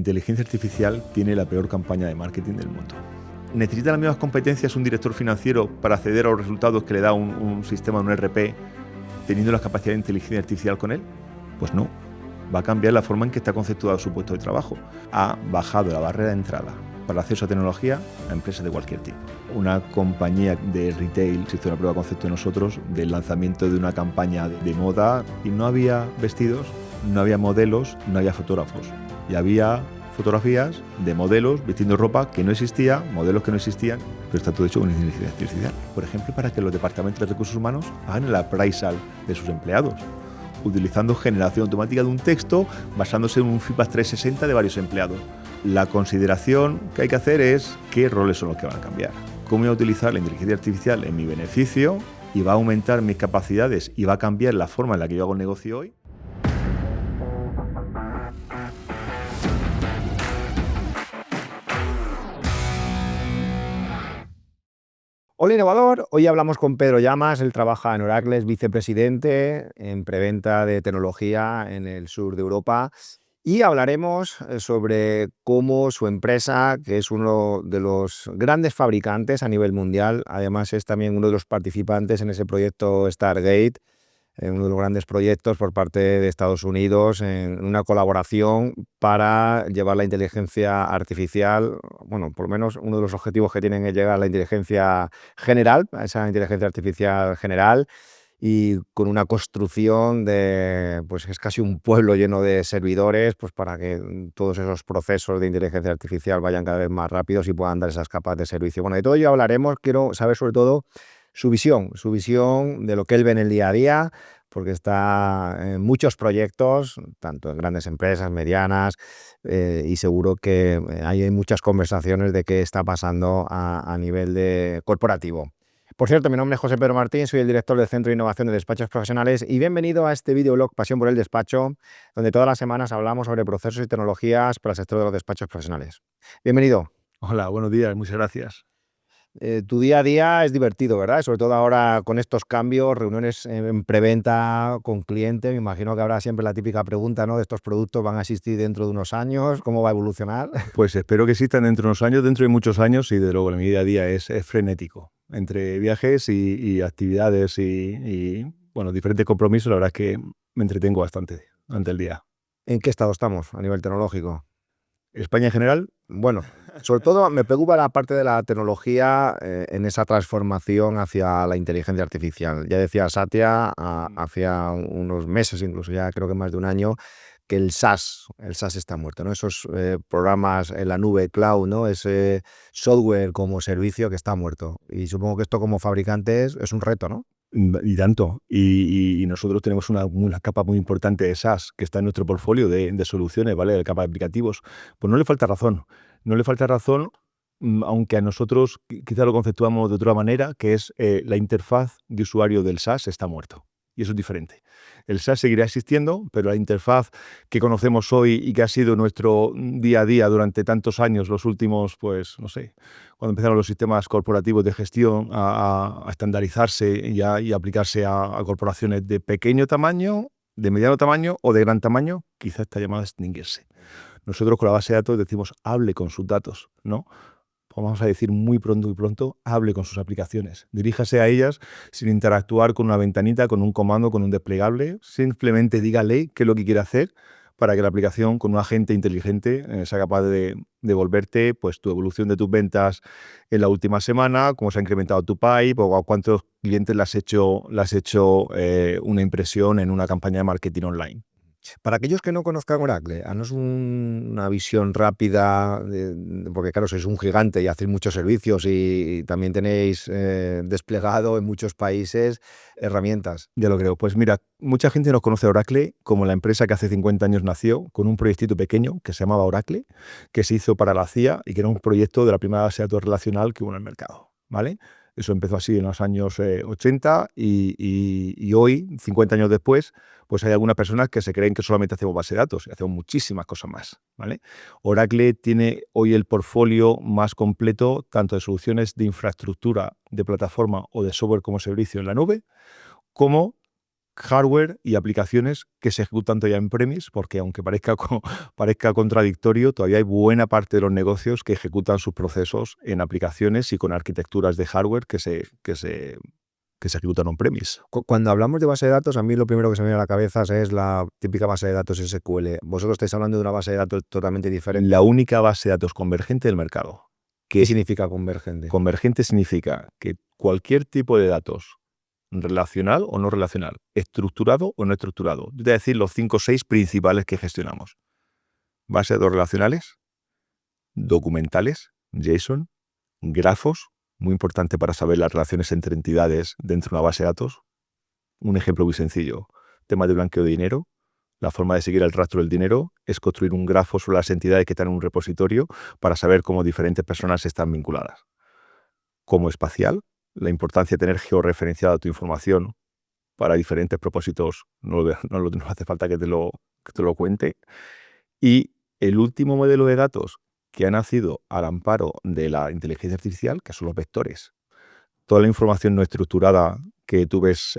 inteligencia artificial tiene la peor campaña de marketing del mundo. ¿Necesita las mismas competencias un director financiero para acceder a los resultados que le da un sistema, un ERP, teniendo la capacidad de inteligencia artificial con él? Pues no. Va a cambiar la forma en que está conceptuado su puesto de trabajo. Ha bajado la barrera de entrada para el acceso a tecnología a empresas de cualquier tipo. Una compañía de retail se hizo una prueba de concepto de nosotros del lanzamiento de una campaña de moda y no había vestidos, no había modelos, no había fotógrafos. Y había fotografías de modelos vistiendo ropa que no existía, modelos que no existían, pero está todo hecho con inteligencia artificial. Por ejemplo, para que los departamentos de recursos humanos hagan el appraisal de sus empleados, utilizando generación automática de un texto basándose en un feedback 360 de varios empleados. La consideración que hay que hacer es qué roles son los que van a cambiar. Cómo voy a utilizar la inteligencia artificial en mi beneficio y va a aumentar mis capacidades y va a cambiar la forma en la que yo hago el negocio hoy. Hola innovador, hoy hablamos con Pedro Llamas, él trabaja en Oracle, es vicepresidente en preventa de tecnología en el sur de Europa y hablaremos sobre cómo su empresa, que es uno de los grandes fabricantes a nivel mundial, además es también uno de los participantes en ese proyecto Stargate, uno de los grandes proyectos por parte de Estados Unidos en una colaboración para llevar la inteligencia artificial, bueno, por lo menos uno de los objetivos que tienen es llegar a la inteligencia general, a esa inteligencia artificial general, y con una construcción de, pues es casi un pueblo lleno de servidores, pues para que todos esos procesos de inteligencia artificial vayan cada vez más rápidos y puedan dar esas capas de servicio. Bueno, de todo ello hablaremos, quiero saber sobre todo su visión de lo que él ve en el día a día, porque está en muchos proyectos, tanto en grandes empresas, medianas, y seguro que hay muchas conversaciones de qué está pasando a nivel de corporativo. Por cierto, mi nombre es José Pedro Martín, soy el director del Centro de Innovación de Despachos Profesionales y bienvenido a este videoblog Pasión por el Despacho, donde todas las semanas hablamos sobre procesos y tecnologías para el sector de los despachos profesionales. Bienvenido. Hola, buenos días, muchas gracias. Tu día a día es divertido, ¿verdad? Sobre todo ahora con estos cambios, reuniones en preventa con cliente, me imagino que habrá siempre la típica pregunta, ¿no? De estos productos van a existir dentro de unos años, ¿cómo va a evolucionar? Pues espero que existan dentro de unos años, dentro de muchos años, y de luego mi día a día es frenético. Entre viajes y actividades bueno, diferentes compromisos, la verdad es que me entretengo bastante durante el día. ¿En qué estado estamos a nivel tecnológico? España en general, Bueno, sobre todo me preocupa la parte de la tecnología en esa transformación hacia la inteligencia artificial. Ya decía Satya hacía unos meses, incluso ya creo que más de un año, que el SaaS está muerto, ¿no? Esos programas en la nube cloud, ¿no? Ese software como servicio que está muerto. Y supongo que esto como fabricantes es un reto, ¿no? y tanto. Y nosotros tenemos una capa muy importante de SaaS que está en nuestro portfolio de soluciones, ¿vale? De capa de aplicativos. Pues no le falta razón. No le falta razón, aunque a nosotros quizá lo conceptuamos de otra manera, que es la interfaz de usuario del SaaS está muerto. Y eso es diferente. El SaaS seguirá existiendo, pero la interfaz que conocemos hoy y que ha sido nuestro día a día durante tantos años, los últimos, pues, no sé, cuando empezaron los sistemas corporativos de gestión a estandarizarse y a aplicarse a corporaciones de pequeño tamaño, de mediano tamaño o de gran tamaño, quizá está llamado a extinguirse. Nosotros con la base de datos decimos hable con sus datos, ¿no? Vamos a decir muy pronto, hable con sus aplicaciones. Diríjase a ellas sin interactuar con una ventanita, con un comando, con un desplegable. Simplemente dígale qué es lo que quiere hacer para que la aplicación con un agente inteligente sea capaz de devolverte pues, tu evolución de tus ventas en la última semana, cómo se ha incrementado tu pipe o a cuántos clientes le has hecho una impresión en una campaña de marketing online. Para aquellos que no conozcan Oracle, haznos una visión rápida, porque claro, sois un gigante y hacéis muchos servicios y también tenéis desplegado en muchos países herramientas. Ya lo creo. Pues mira, mucha gente nos conoce a Oracle como la empresa que hace 50 años nació con un proyectito pequeño que se llamaba Oracle, que se hizo para la CIA y que era un proyecto de la primera base de datos relacional que hubo en el mercado, ¿vale? Eso empezó así en los años 80 y hoy, 50 años después, pues hay algunas personas que se creen que solamente hacemos base de datos y hacemos muchísimas cosas más, ¿vale? Oracle tiene hoy el portfolio más completo tanto de soluciones de infraestructura, de plataforma o de software como servicio en la nube, como hardware y aplicaciones que se ejecutan todavía en premise, porque aunque parezca contradictorio, todavía hay buena parte de los negocios que ejecutan sus procesos en aplicaciones y con arquitecturas de hardware que se ejecutan on premise. Cuando hablamos de base de datos, a mí lo primero que se me viene a la cabeza es la típica base de datos SQL. Vosotros estáis hablando de una base de datos totalmente diferente. La única base de datos convergente del mercado. ¿Qué significa convergente? Convergente significa que cualquier tipo de datos, relacional o no relacional, estructurado o no estructurado. Yo te voy a decir los 5 o 6 principales que gestionamos. Bases de datos relacionales, documentales, JSON, grafos, muy importante para saber las relaciones entre entidades dentro de una base de datos. Un ejemplo muy sencillo, tema de blanqueo de dinero. La forma de seguir el rastro del dinero es construir un grafo sobre las entidades que están en un repositorio para saber cómo diferentes personas están vinculadas. Como espacial, la importancia de tener georreferenciada tu información para diferentes propósitos, no hace falta que te lo cuente. Y el último modelo de datos que ha nacido al amparo de la inteligencia artificial, que son los vectores. Toda la información no estructurada que tú ves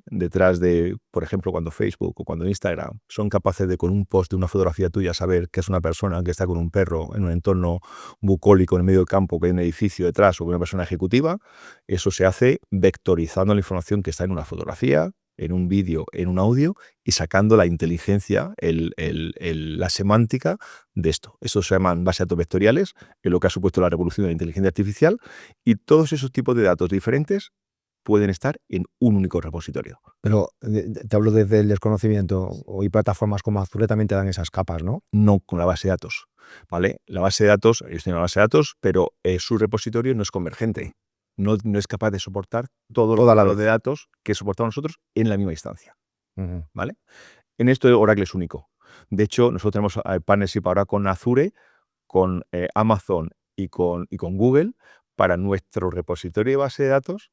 detrás de, por ejemplo, cuando Facebook o cuando Instagram son capaces de, con un post de una fotografía tuya, saber que es una persona que está con un perro en un entorno bucólico en el medio del campo, que hay un edificio detrás o una persona ejecutiva. Eso se hace vectorizando la información que está en una fotografía, en un vídeo, en un audio, y sacando la inteligencia, la semántica de esto. Eso se llaman bases de datos vectoriales, que es lo que ha supuesto la revolución de la inteligencia artificial, y todos esos tipos de datos diferentes pueden estar en un único repositorio. Pero te hablo desde el desconocimiento. Hoy plataformas como Azure también te dan esas capas, ¿no? No con la base de datos, ¿vale? La base de datos, ellos tienen una base de datos, pero su repositorio no es convergente. No es capaz de soportar todos los de datos que soportamos nosotros en la misma instancia, ¿vale? En esto Oracle es único. De hecho, nosotros tenemos partnership ahora con Azure, con Amazon y con Google para nuestro repositorio de base de datos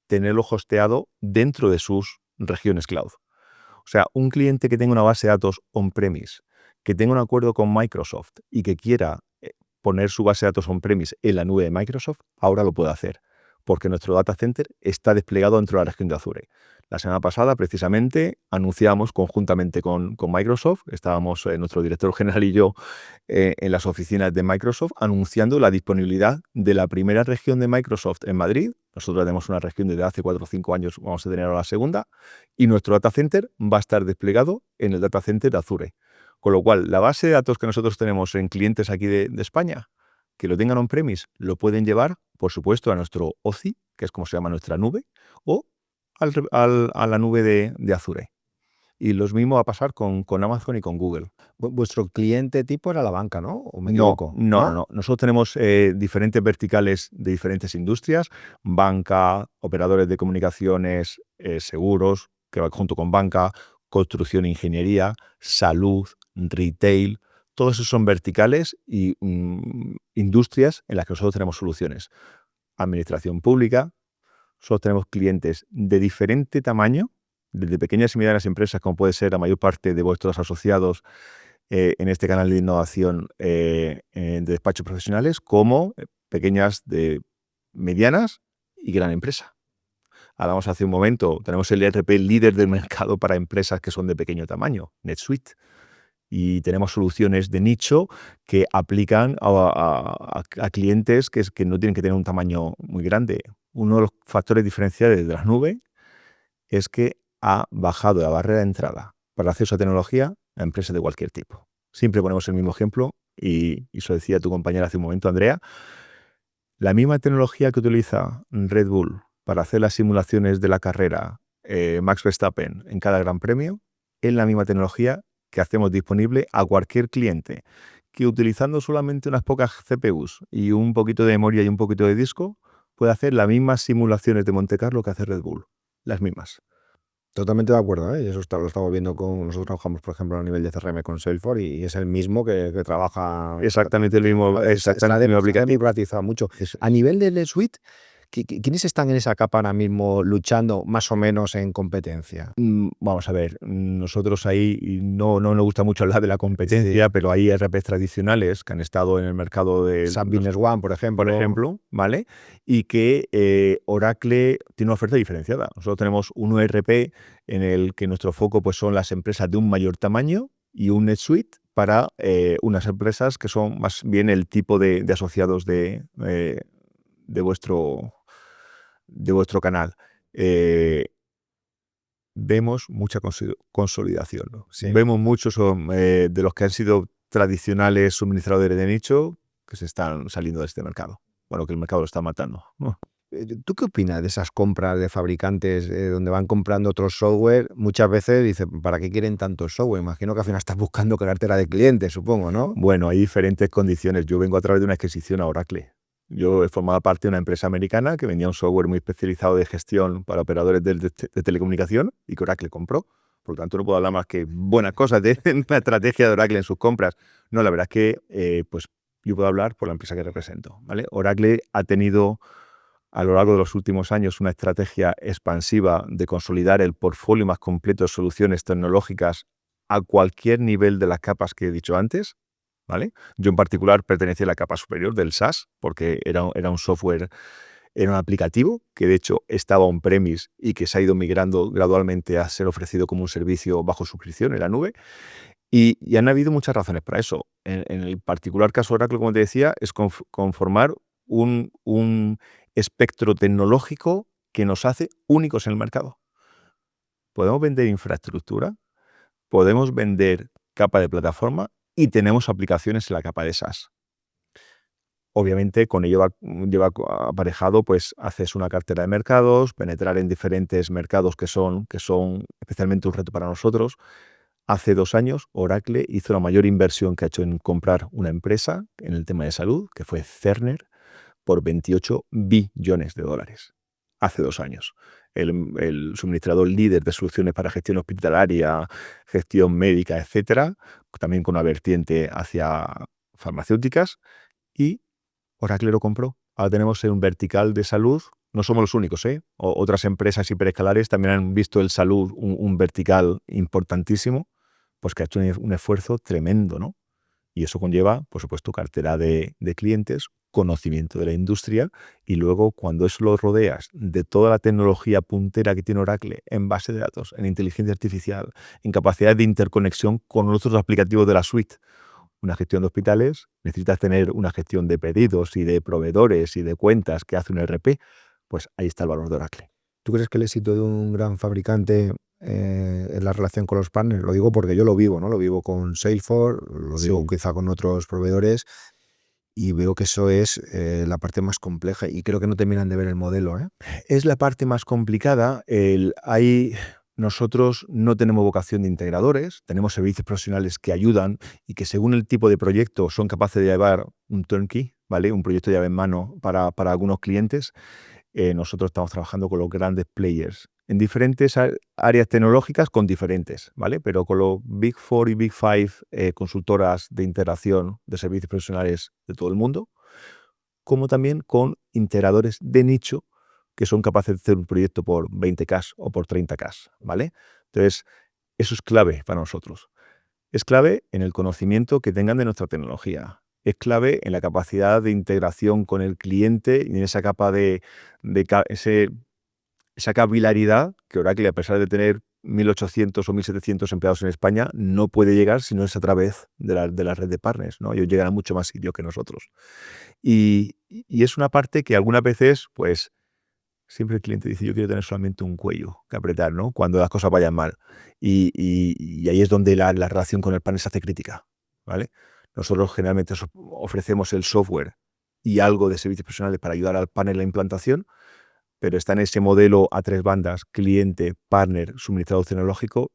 tenerlo hosteado dentro de sus regiones cloud. O sea, un cliente que tenga una base de datos on-premise, que tenga un acuerdo con Microsoft y que quiera poner su base de datos on-premise en la nube de Microsoft, ahora lo puede hacer, porque nuestro data center está desplegado dentro de la región de Azure. La semana pasada, precisamente, anunciamos conjuntamente con Microsoft, estábamos nuestro director general y yo en las oficinas de Microsoft, anunciando la disponibilidad de la primera región de Microsoft en Madrid. Nosotros tenemos una región desde hace 4 o 5 años, vamos a tener ahora la segunda, y nuestro data center va a estar desplegado en el data center de Azure. Con lo cual, la base de datos que nosotros tenemos en clientes aquí de España, que lo tengan on-premise, lo pueden llevar, por supuesto, a nuestro OCI, que es como se llama nuestra nube, o a la nube de Azure. Y lo mismo va a pasar con Amazon y con Google. Vuestro cliente tipo era la banca, ¿no? ¿O me No, equivoco? no. Nosotros tenemos diferentes verticales de diferentes industrias, banca, operadores de comunicaciones, seguros, que va junto con banca, construcción e ingeniería, salud, retail. Todos esos son verticales y industrias en las que nosotros tenemos soluciones. Administración pública, nosotros tenemos clientes de diferente tamaño, desde pequeñas y medianas empresas, como puede ser la mayor parte de vuestros asociados en este canal de innovación de despachos profesionales, como pequeñas, medianas y gran empresa. Hablamos hace un momento, tenemos el ERP líder del mercado para empresas que son de pequeño tamaño, NetSuite. Y tenemos soluciones de nicho que aplican a clientes que no tienen que tener un tamaño muy grande. Uno de los factores diferenciales de la nube es que ha bajado la barrera de entrada para el acceso a tecnología a empresas de cualquier tipo. Siempre ponemos el mismo ejemplo y eso decía tu compañera hace un momento, Andrea. La misma tecnología que utiliza Red Bull para hacer las simulaciones de la carrera Max Verstappen en cada gran premio es la misma tecnología que hacemos disponible a cualquier cliente que utilizando solamente unas pocas CPUs y un poquito de memoria y un poquito de disco puede hacer las mismas simulaciones de Monte Carlo que hace Red Bull. Las mismas. Totalmente de acuerdo, ¿eh? Y eso lo estamos viendo nosotros trabajamos, por ejemplo, a nivel de CRM con Salesforce y es el mismo que trabaja. Exactamente el mismo. Está democratizado mucho. A nivel de NetSuite, ¿Quiénes están en esa capa ahora mismo luchando más o menos en competencia? Vamos a ver, nosotros ahí y no nos gusta mucho hablar de la Sí. competencia, pero hay ERPs tradicionales que han estado en el mercado de SAP los Business One, por por ejemplo. ejemplo, ¿vale? Y que Oracle tiene una oferta diferenciada. Nosotros tenemos un ERP en el que nuestro foco pues, son las empresas de un mayor tamaño y un NetSuite para unas empresas que son más bien el tipo de asociados de vuestro canal. Vemos mucha consolidación, ¿no? Sí. Vemos muchos de los que han sido tradicionales suministradores de nicho que se están saliendo de este mercado. Bueno, que el mercado lo está matando, ¿no? ¿Tú qué opinas de esas compras de fabricantes donde van comprando otro software? Muchas veces dicen, ¿para qué quieren tanto software? Imagino que al final estás buscando cartera de clientes, supongo, ¿no? Bueno, hay diferentes condiciones. Yo vengo a través de una adquisición a Oracle. Yo he formado parte de una empresa americana que vendía un software muy especializado de gestión para operadores de telecomunicación y que Oracle compró. Por lo tanto, no puedo hablar más que buenas cosas de la estrategia de Oracle en sus compras. No, la verdad es que pues, yo puedo hablar por la empresa que represento, ¿vale? Oracle ha tenido a lo largo de los últimos años una estrategia expansiva de consolidar el portfolio más completo de soluciones tecnológicas a cualquier nivel de las capas que he dicho antes, ¿vale? Yo en particular pertenecía a la capa superior del SaaS porque era un software, era un aplicativo que de hecho estaba on-premise y que se ha ido migrando gradualmente a ser ofrecido como un servicio bajo suscripción en la nube. Y han habido muchas razones para eso. En el particular caso Oracle, como te decía, es conformar un espectro tecnológico que nos hace únicos en el mercado. Podemos vender infraestructura, podemos vender capa de plataforma y tenemos aplicaciones en la capa de SaaS. Obviamente, con ello lleva aparejado, pues, haces una cartera de mercados, penetrar en diferentes mercados que son especialmente un reto para nosotros. Hace 2 años, Oracle hizo la mayor inversión que ha hecho en comprar una empresa en el tema de salud, que fue Cerner, por $28 billones. Hace 2 años. El suministrador líder de soluciones para gestión hospitalaria, gestión médica, etcétera, también con una vertiente hacia farmacéuticas, y Oracle lo compró. Ahora tenemos un vertical de salud. No somos los únicos, ¿eh? Otras empresas hiperescalares también han visto el salud un vertical importantísimo, pues que ha hecho un esfuerzo tremendo, ¿no? Y eso conlleva, por supuesto, cartera de clientes, conocimiento de la industria y luego cuando eso lo rodeas de toda la tecnología puntera que tiene Oracle en base de datos, en inteligencia artificial, en capacidad de interconexión con otros aplicativos de la suite. Una gestión de hospitales, necesitas tener una gestión de pedidos y de proveedores y de cuentas que hace un ERP, pues ahí está el valor de Oracle. ¿Tú crees que el éxito de un gran fabricante en la relación con los partners? Lo digo porque yo lo vivo, ¿no? Lo vivo con Salesforce, lo digo Sí. quizá con otros proveedores y veo que eso es la parte más compleja y creo que no terminan de ver el modelo, ¿eh? Es la parte más complicada. Nosotros no tenemos vocación de integradores, tenemos servicios profesionales que ayudan y que según el tipo de proyecto son capaces de llevar un turnkey, ¿vale? Un proyecto llave en mano para algunos clientes. Nosotros estamos trabajando con los grandes players en diferentes áreas tecnológicas con diferentes, ¿vale? Pero con los Big Four y Big Five consultoras de integración de servicios profesionales de todo el mundo, como también con integradores de nicho que son capaces de hacer un proyecto por 20K o por 30K, ¿vale? Entonces, eso es clave para nosotros. Es clave en el conocimiento que tengan de nuestra tecnología. Es clave en la capacidad de integración con el cliente y en esa capa esa capilaridad que Oracle, a pesar de tener 1.800 o 1.700 empleados en España, no puede llegar si no es a través de la red de partners, ¿no? Ellos llegan a mucho más sitios que nosotros. Y es una parte que algunas veces, pues, siempre el cliente dice, yo quiero tener solamente un cuello que apretar, ¿no? Cuando las cosas vayan mal. Y ahí es donde la relación con el partner se hace crítica, ¿vale? Nosotros generalmente ofrecemos el software y algo de servicios profesionales para ayudar al partner en la implantación, pero está en ese modelo a 3 bandas, cliente, partner, suministrador tecnológico,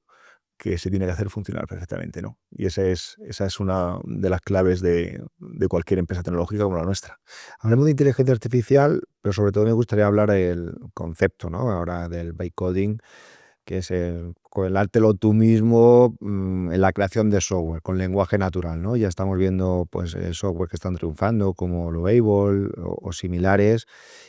que se tiene que hacer funcionar perfectamente, ¿no? Y esa es una de las claves de cualquier empresa tecnológica como la nuestra. Hablemos de inteligencia artificial, pero sobre todo me gustaría hablar del concepto, ¿no? Ahora del bytecoding, que es coelártelo tú mismo en la creación de software con lenguaje natural, ¿no? Ya estamos viendo pues software que están triunfando como Lovable o similares,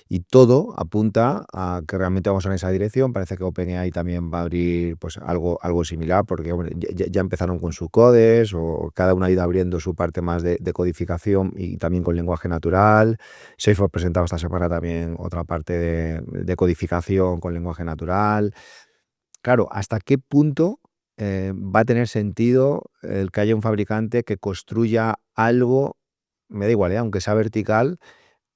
y todo apunta a que realmente vamos en esa dirección. Parece que OpenAI también va a abrir pues algo similar, porque hombre, ya empezaron con su codes, o cada uno ha ido abriendo su parte más de codificación y también con lenguaje natural. Salesforce presentaba esta semana también otra parte de codificación con lenguaje natural. Claro, ¿hasta qué punto va a tener sentido el que haya un fabricante que construya algo, me da igual, aunque sea vertical,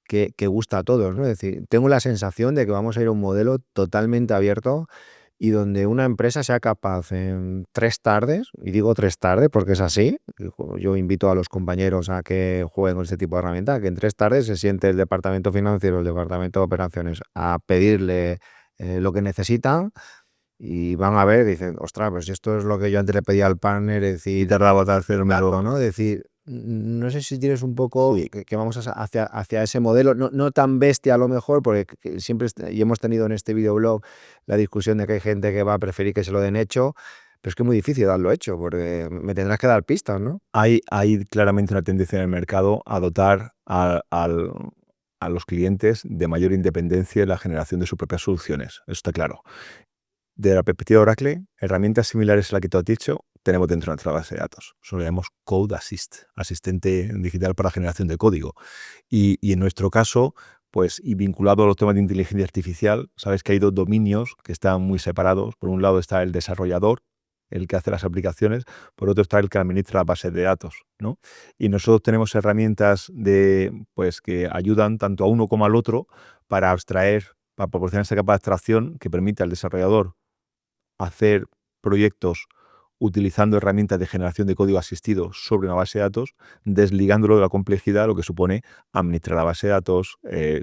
que gusta a todos, ¿no? Es decir, tengo la sensación de que vamos a ir a un modelo totalmente abierto, y donde una empresa sea capaz en 3 tardes, y digo 3 tardes porque es así. Yo invito a los compañeros a que jueguen con este tipo de herramienta, que en 3 tardes se siente el departamento financiero, el departamento de operaciones a pedirle lo que necesitan, y van a ver, dicen, ostras, pues esto es lo que yo antes le pedía al partner, es decir, Te rebotar hacerme claro, algo. ¿no? Es decir, no sé si tienes un poco que vamos hacia ese modelo, no tan bestia a lo mejor, porque siempre, y hemos tenido en este videoblog la discusión de que hay gente que va a preferir que se lo den hecho, pero es que es muy difícil darlo hecho, porque me tendrás que dar pistas, ¿no? Hay claramente una tendencia en el mercado a dotar a los clientes de mayor independencia en la generación de sus propias soluciones. Eso está claro. De la perspectiva de Oracle, herramientas similares a la que tú has dicho, tenemos dentro de nuestra base de datos. Eso lo llamamos Code Assist, asistente digital para generación de código. Y en nuestro caso, pues, y vinculado a los temas de inteligencia artificial, sabes que hay dos dominios que están muy separados. Por un lado está el desarrollador, el que hace las aplicaciones; por otro está el que administra la base de datos, ¿no? Y nosotros tenemos herramientas pues, que ayudan tanto a uno como al otro para abstraer, para proporcionar esa capa de abstracción que permite al desarrollador hacer proyectos utilizando herramientas de generación de código asistido sobre una base de datos, desligándolo de la complejidad, lo que supone administrar la base de datos,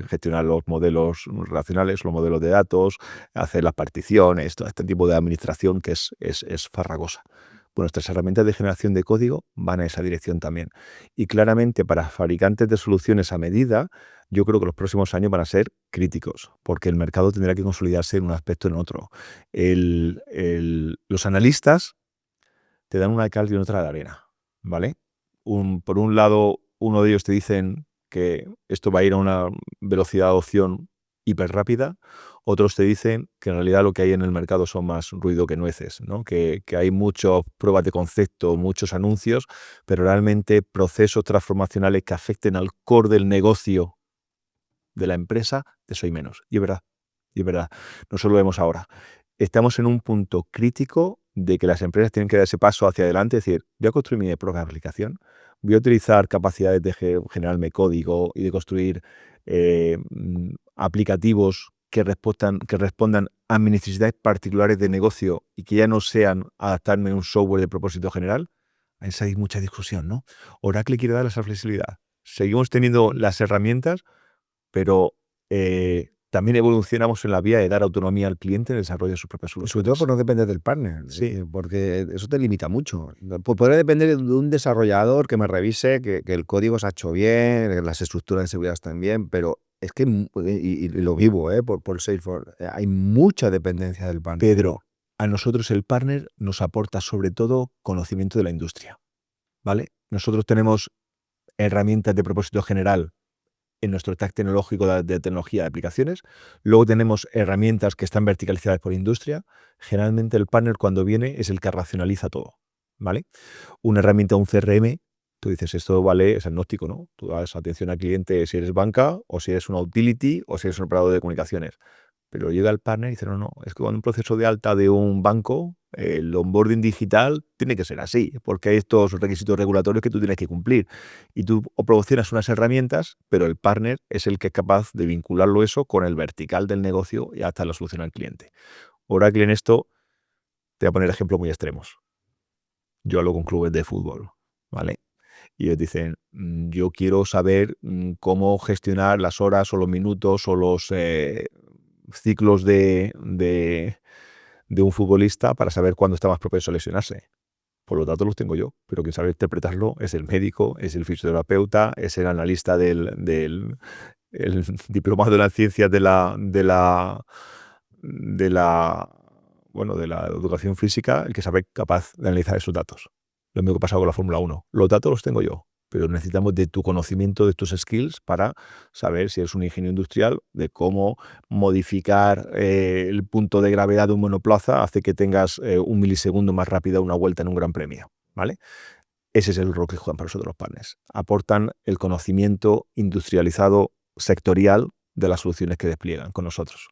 gestionar los modelos relacionales, los modelos de datos, hacer las particiones, todo este tipo de administración que es farragosa. Bueno, nuestras herramientas de generación de código van a esa dirección también. Y claramente para fabricantes de soluciones a medida, yo creo que los próximos años van a ser críticos, porque el mercado tendrá que consolidarse en un aspecto o en otro. Los analistas te dan una de cal y otra de arena, ¿vale? Por un lado, uno de ellos te dicen que esto va a ir a una velocidad de adopción hiper rápida. Otros te dicen que en realidad lo que hay en el mercado son más ruido que nueces, ¿no? Que hay muchas pruebas de concepto, muchos anuncios, pero realmente procesos transformacionales que afecten al core del negocio de la empresa, eso hay menos. Y es verdad, y es verdad. Nosotros lo vemos ahora. Estamos en un punto crítico de que las empresas tienen que dar ese paso hacia adelante, es decir, voy a construir mi propia aplicación, voy a utilizar capacidades de generarme código y de construir aplicativos que respondan a mis necesidades particulares de negocio y que ya no sean adaptarme a un software de propósito general. A esa hay mucha discusión, ¿no? Oracle quiere dar esa flexibilidad. Seguimos teniendo las herramientas, pero también evolucionamos en la vía de dar autonomía al cliente en el desarrollo de sus propias Y sobre todo soluciones. por no depender del partner, Sí, porque eso te limita mucho. Podría depender de un desarrollador que me revise que el código se ha hecho bien, que las estructuras de seguridad están bien, pero es que, y lo vivo por Salesforce, hay mucha dependencia del partner. Pedro, a nosotros el partner nos aporta sobre todo conocimiento de la industria, ¿vale? Nosotros tenemos herramientas de propósito general en nuestro stack tecnológico de tecnología de aplicaciones. Luego tenemos herramientas que están verticalizadas por industria. Generalmente el partner, cuando viene, es el que racionaliza todo, ¿vale? Una herramienta, un CRM, tú dices, esto vale, es agnóstico, ¿no? Tú das atención al cliente si eres banca, o si eres una utility, o si eres un operador de comunicaciones. Pero llega el partner y dice, no, es que cuando un proceso de alta de un banco, el onboarding digital tiene que ser así, porque hay estos requisitos regulatorios que tú tienes que cumplir. Y tú proporcionas unas herramientas, pero el partner es el que es capaz de vincularlo eso con el vertical del negocio y hasta la solución al cliente. Oracle en esto, te voy a poner ejemplos muy extremos. Yo hablo con clubes de fútbol, ¿vale? Y ellos dicen, yo quiero saber cómo gestionar las horas o los minutos o los ciclos de un futbolista para saber cuándo está más propenso a lesionarse. Por los datos los tengo yo, pero quien sabe interpretarlo es el médico, es el fisioterapeuta, es el analista el diplomado de las ciencias de la de la educación física el que sabe capaz de analizar esos datos. Lo mismo que pasa con la Fórmula 1. Los datos los tengo yo, pero necesitamos de tu conocimiento, de tus skills, para saber si eres un ingeniero industrial, de cómo modificar el punto de gravedad de un monoplaza hace que tengas 1 milisegundo más rápida una vuelta en un gran premio, ¿vale? Ese es el rol que juegan para nosotros los partners. Aportan el conocimiento industrializado sectorial de las soluciones que despliegan con nosotros.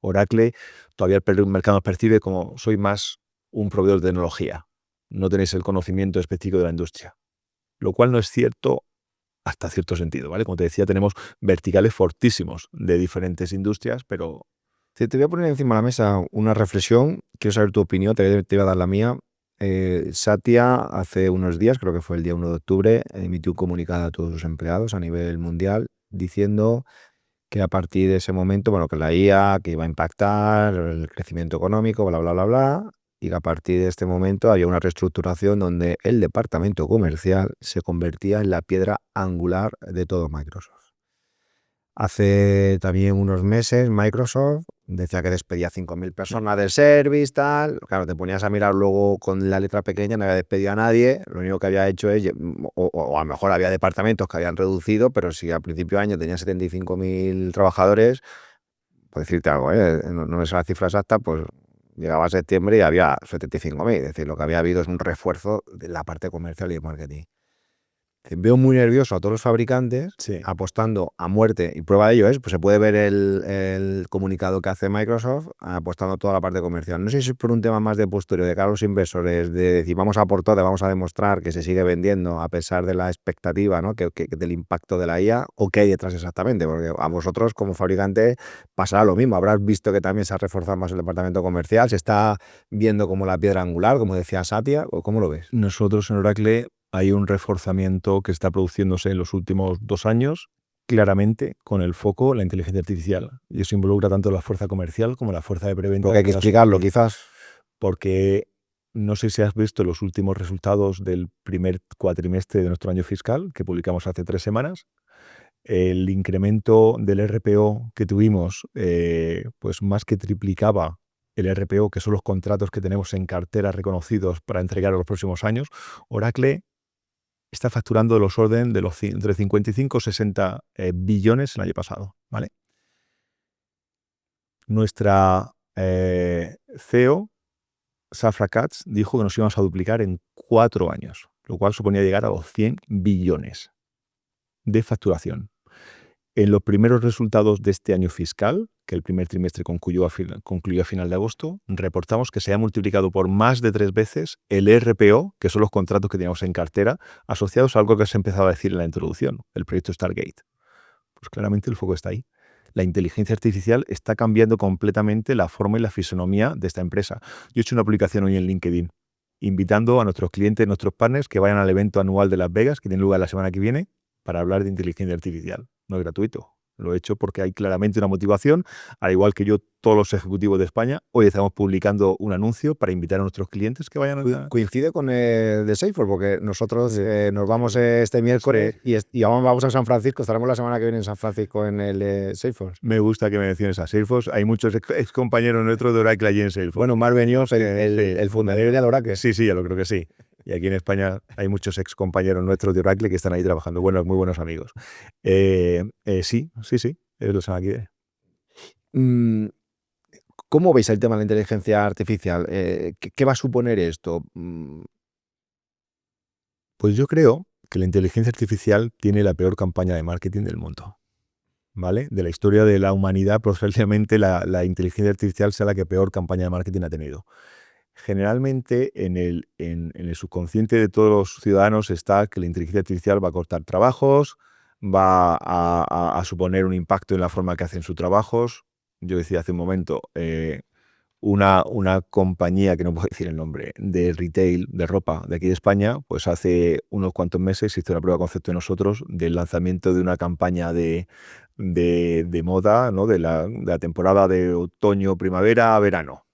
Oracle, todavía el mercado nos percibe como soy más un proveedor de tecnología. No tenéis el conocimiento específico de la industria. Lo cual no es cierto hasta cierto sentido, ¿vale? Como te decía, tenemos verticales fortísimos de diferentes industrias, pero... Te voy a poner encima de la mesa una reflexión. Quiero saber tu opinión, te iba a dar la mía. Satya hace unos días, creo que fue el día 1 de octubre, emitió un comunicado a todos sus empleados a nivel mundial diciendo que a partir de ese momento, que la IA, que iba a impactar el crecimiento económico, bla, bla, bla, bla, y que a partir de este momento había una reestructuración donde el departamento comercial se convertía en la piedra angular de todo Microsoft. Hace también unos meses Microsoft decía que despedía 5.000 personas del service, tal. Claro, te ponías a mirar luego con la letra pequeña, no había despedido a nadie. Lo único que había hecho es, o a lo mejor había departamentos que habían reducido, pero si al principio de año tenían 75.000 trabajadores, por decirte algo, no es la cifra exacta, pues llegaba a septiembre y había 75.000. Es decir, lo que había habido es un refuerzo de la parte comercial y de marketing. Veo muy nervioso a todos los fabricantes apostando a muerte, y prueba de ello es, pues se puede ver el comunicado que hace Microsoft apostando a toda la parte comercial. No sé si es por un tema más de postureo de cara a los inversores, de decir vamos a por todo, vamos a demostrar que se sigue vendiendo a pesar de la expectativa, ¿no? que del impacto de la IA, o qué hay detrás exactamente, porque a vosotros como fabricante pasará lo mismo. Habrás visto que también se ha reforzado más el departamento comercial, se está viendo como la piedra angular, como decía Satya, ¿cómo lo ves? Nosotros en Oracle hay un reforzamiento que está produciéndose en los últimos 2 años, claramente con el foco en la inteligencia artificial. Y eso involucra tanto la fuerza comercial como la fuerza de preventa. Porque hay que explicarlo, quizás. Porque no sé si has visto los últimos resultados del primer cuatrimestre de nuestro año fiscal, que publicamos hace 3 semanas. El incremento del RPO que tuvimos, pues más que triplicaba el RPO, que son los contratos que tenemos en cartera reconocidos para entregar en los próximos años. Oracle está facturando los orden de los entre 55 y 60 billones el año pasado, ¿vale? Nuestra CEO, Safra Catz, dijo que nos íbamos a duplicar en 4 años, lo cual suponía llegar a los 100 billones de facturación. En los primeros resultados de este año fiscal, que el primer trimestre concluyó a final de agosto, reportamos que se ha multiplicado por más de 3 veces el RPO, que son los contratos que teníamos en cartera, asociados a algo que se empezaba a decir en la introducción, el proyecto Stargate. Pues claramente el foco está ahí. La inteligencia artificial está cambiando completamente la forma y la fisonomía de esta empresa. Yo he hecho una publicación hoy en LinkedIn, invitando a nuestros clientes, nuestros partners, que vayan al evento anual de Las Vegas, que tiene lugar la semana que viene, para hablar de inteligencia artificial. No es gratuito. Lo he hecho porque hay claramente una motivación, al igual que yo, todos los ejecutivos de España. Hoy estamos publicando un anuncio para invitar a nuestros clientes que vayan a... Coincide con el de Salesforce, porque nosotros nos vamos este miércoles y vamos a San Francisco. Estaremos la semana que viene en San Francisco en el Salesforce. Me gusta que me menciones a Salesforce. Hay muchos ex compañeros nuestros de Oracle allí en Salesforce. Bueno, Marc Benioff, el fundador de Oracle. Sí, ya lo creo que sí. Y aquí en España hay muchos ex compañeros nuestros de Oracle que están ahí trabajando. Muy buenos amigos. Sí. Es lo semana que viene. ¿Cómo veis el tema de la inteligencia artificial? ¿Qué va a suponer esto? Pues yo creo que la inteligencia artificial tiene la peor campaña de marketing del mundo, ¿vale? De la historia de la humanidad, probablemente la inteligencia artificial sea la que peor campaña de marketing ha tenido. Generalmente en el subconsciente de todos los ciudadanos está que la inteligencia artificial va a cortar trabajos, va a suponer un impacto en la forma que hacen sus trabajos. Yo decía hace un momento, una compañía, que no puedo decir el nombre, de retail, de ropa de aquí de España, pues hace unos cuantos meses hizo una prueba de concepto de nosotros del lanzamiento de una campaña de moda, ¿no? de la temporada de otoño, primavera, verano.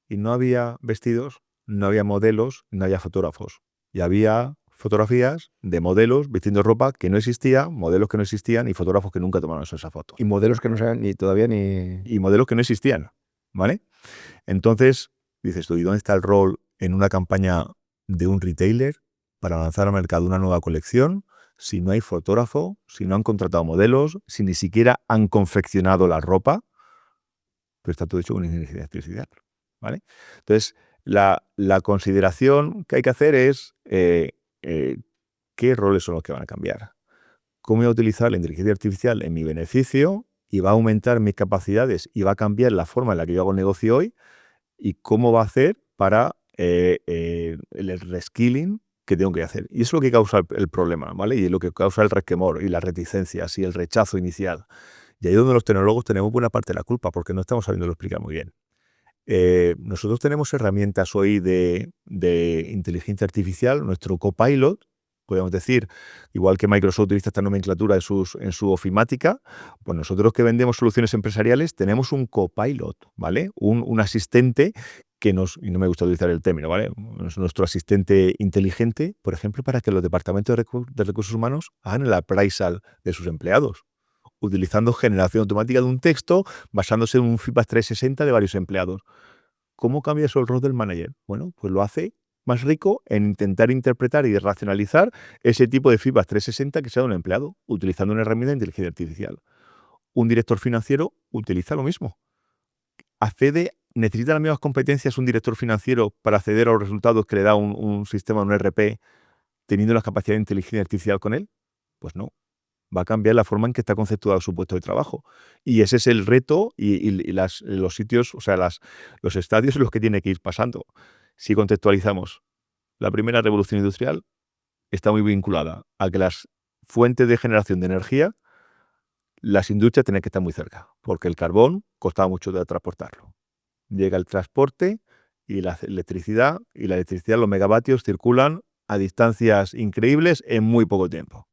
Y no había vestidos, no había modelos, no había fotógrafos. Y había fotografías de modelos vistiendo ropa que no existía, modelos que no existían y fotógrafos que nunca tomaron esa foto. Y modelos que no sean todavía ni... Y modelos que no existían, ¿vale? Entonces, dices tú, ¿y dónde está el rol en una campaña de un retailer para lanzar al mercado una nueva colección si no hay fotógrafo, si no han contratado modelos, si ni siquiera han confeccionado la ropa? Pero está todo hecho con inteligencia artificial, ¿vale? Entonces, la consideración que hay que hacer es qué roles son los que van a cambiar. ¿Cómo voy a utilizar la inteligencia artificial en mi beneficio y va a aumentar mis capacidades y va a cambiar la forma en la que yo hago el negocio hoy? ¿Y cómo va a hacer para el reskilling que tengo que hacer? Y eso es lo que causa el problema, ¿vale? Y es lo que causa el resquemor y las reticencias y el rechazo inicial. Y ahí es donde los tecnólogos tenemos buena parte de la culpa, porque no estamos sabiendo explicar muy bien. Nosotros tenemos herramientas hoy de inteligencia artificial, nuestro copilot, podemos decir, igual que Microsoft utiliza esta nomenclatura en su ofimática, pues nosotros que vendemos soluciones empresariales tenemos un copilot, ¿vale? Un asistente que y no me gusta utilizar el término, ¿vale? Es nuestro asistente inteligente, por ejemplo, para que los departamentos de recursos humanos hagan el appraisal de sus empleados, utilizando generación automática de un texto basándose en un feedback 360 de varios empleados. ¿Cómo cambia eso el rol del manager? Bueno, pues lo hace más rico en intentar interpretar y racionalizar ese tipo de feedback 360 que se da a un empleado, utilizando una herramienta de inteligencia artificial. Un director financiero utiliza lo mismo. ¿Necesita las mismas competencias un director financiero para acceder a los resultados que le da un sistema, un ERP, teniendo la capacidad de inteligencia artificial con él? Pues no. Va a cambiar la forma en que está conceptuado su puesto de trabajo. Y ese es el reto y los sitios, o sea, los estadios en los que tiene que ir pasando. Si contextualizamos, la primera revolución industrial está muy vinculada a que las fuentes de generación de energía, las industrias tenían que estar muy cerca, porque el carbón costaba mucho de transportarlo. Llega el transporte y la electricidad, los megavatios circulan a distancias increíbles en muy poco tiempo.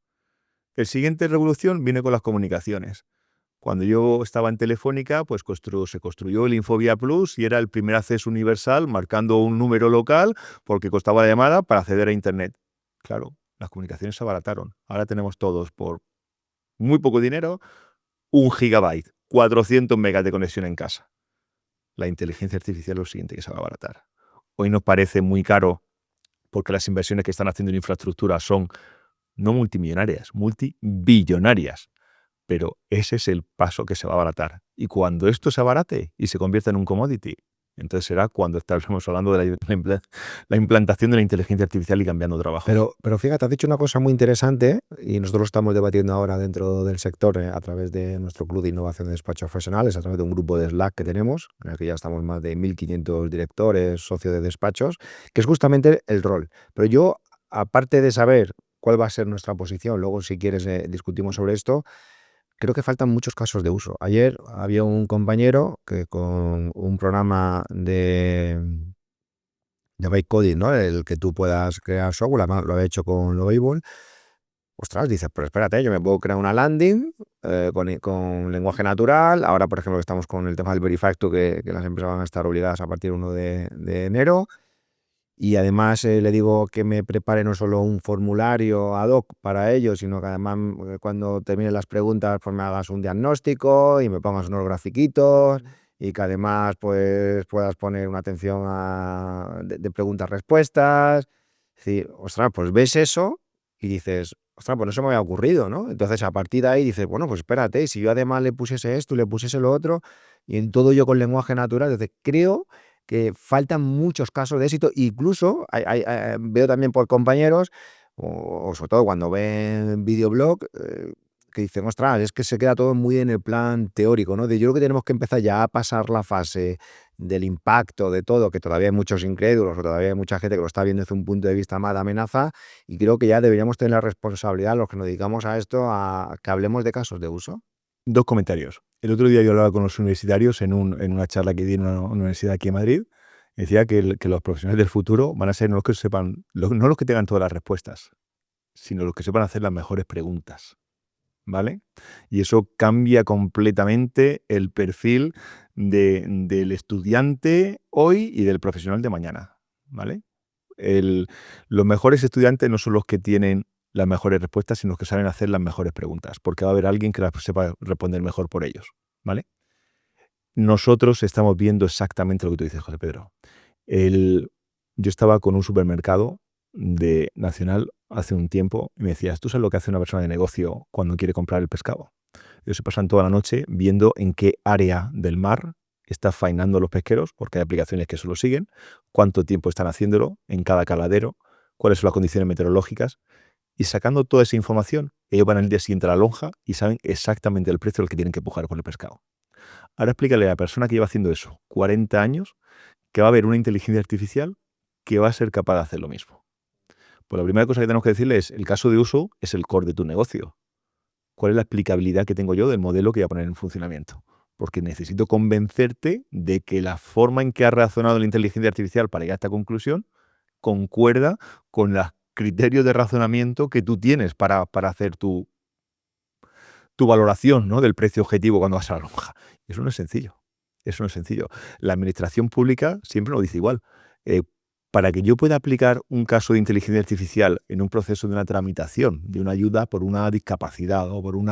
El siguiente revolución viene con las comunicaciones. Cuando yo estaba en Telefónica, pues se construyó el Infovía Plus y era el primer acceso universal marcando un número local porque costaba la llamada para acceder a Internet. Claro, las comunicaciones se abarataron. Ahora tenemos todos por muy poco dinero 1 gigabyte, 400 megas de conexión en casa. La inteligencia artificial es lo siguiente que se va a abaratar. Hoy nos parece muy caro porque las inversiones que están haciendo en infraestructura son no multimillonarias, multibillonarias. Pero ese es el paso que se va a abaratar. Y cuando esto se abarate y se convierta en un commodity, entonces será cuando estaremos hablando de la implantación de la inteligencia artificial y cambiando trabajos. Pero fíjate, has dicho una cosa muy interesante y nosotros lo estamos debatiendo ahora dentro del sector a través de nuestro Club de Innovación de Despachos Profesionales, a través de un grupo de Slack que tenemos, en el que ya estamos más de 1.500 directores, socios de despachos, que es justamente el rol. Pero yo, aparte de saber cuál va a ser nuestra posición, luego si quieres discutimos sobre esto, creo que faltan muchos casos de uso. Ayer había un compañero que con un programa de Byte Coding, ¿no? El que tú puedas crear software, además lo había hecho con Lovable. Ostras, dices, pero espérate, yo me puedo crear una landing con lenguaje natural. Ahora, por ejemplo, que estamos con el tema del Verifacto, que las empresas van a estar obligadas a partir del 1 de enero. Y además le digo que me prepare no solo un formulario ad hoc para ello, sino que además cuando termine las preguntas pues me hagas un diagnóstico y me pongas unos grafiquitos y que además pues puedas poner una atención de preguntas-respuestas. Es decir, ostras, pues ves eso y dices, ostras, pues no se me había ocurrido, ¿no? Entonces a partir de ahí dices, bueno, pues espérate, si yo además le pusiese esto y le pusiese lo otro y en todo yo con lenguaje natural, entonces creo que faltan muchos casos de éxito. Incluso veo también por compañeros, o sobre todo cuando ven videoblog, que dicen, ostras, es que se queda todo muy en el plan teórico, ¿no? Yo creo que tenemos que empezar ya a pasar la fase del impacto de todo, que todavía hay muchos incrédulos o todavía hay mucha gente que lo está viendo desde un punto de vista más de amenaza, y creo que ya deberíamos tener la responsabilidad, los que nos dedicamos a esto, a que hablemos de casos de uso. 2 comentarios. El otro día yo hablaba con los universitarios en una charla que di en una universidad aquí en Madrid. Decía que los profesionales del futuro van a ser no los que sepan, no los que tengan todas las respuestas, sino los que sepan hacer las mejores preguntas, ¿vale? Y eso cambia completamente el perfil del estudiante hoy y del profesional de mañana, ¿vale? Los mejores estudiantes no son los que tienen las mejores respuestas, sino los que saben hacer las mejores preguntas, porque va a haber alguien que las sepa responder mejor por ellos, ¿vale? nosotros estamos viendo exactamente lo que tú dices, José Pedro. Yo estaba con un supermercado nacional hace un tiempo y me decías, ¿tú sabes lo que hace una persona de negocio cuando quiere comprar el pescado? Ellos se pasan toda la noche viendo en qué área del mar está faenando los pesqueros, porque hay aplicaciones que eso lo siguen, cuánto tiempo están haciéndolo en cada caladero, cuáles son las condiciones meteorológicas, y sacando toda esa información, ellos van al día siguiente a la lonja y saben exactamente el precio al que tienen que pujar por el pescado. Ahora explícale a la persona que lleva haciendo eso 40 años que va a haber una inteligencia artificial que va a ser capaz de hacer lo mismo. Pues la primera cosa que tenemos que decirle es, el caso de uso es el core de tu negocio. ¿Cuál es la aplicabilidad que tengo yo del modelo que voy a poner en funcionamiento? Porque necesito convencerte de que la forma en que ha razonado la inteligencia artificial para llegar a esta conclusión concuerda con los criterios de razonamiento que tú tienes para hacer tu valoración, ¿no?, del precio objetivo cuando vas a la lonja. Eso no es sencillo. Eso no es sencillo. La administración pública siempre lo dice igual. Para que yo pueda aplicar un caso de inteligencia artificial en un proceso de una tramitación, de una ayuda por una discapacidad o por un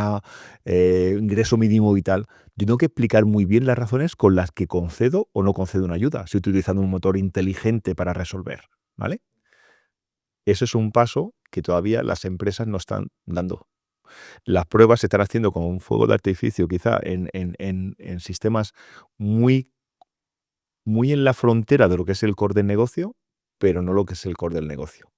ingreso mínimo vital, yo tengo que explicar muy bien las razones con las que concedo o no concedo una ayuda, si estoy utilizando un motor inteligente para resolver, ¿vale? Ese es un paso que todavía las empresas no están dando. Las pruebas se están haciendo con un fuego de artificio, quizá en sistemas muy, muy en la frontera de lo que es el core del negocio, pero no lo que es el core del negocio.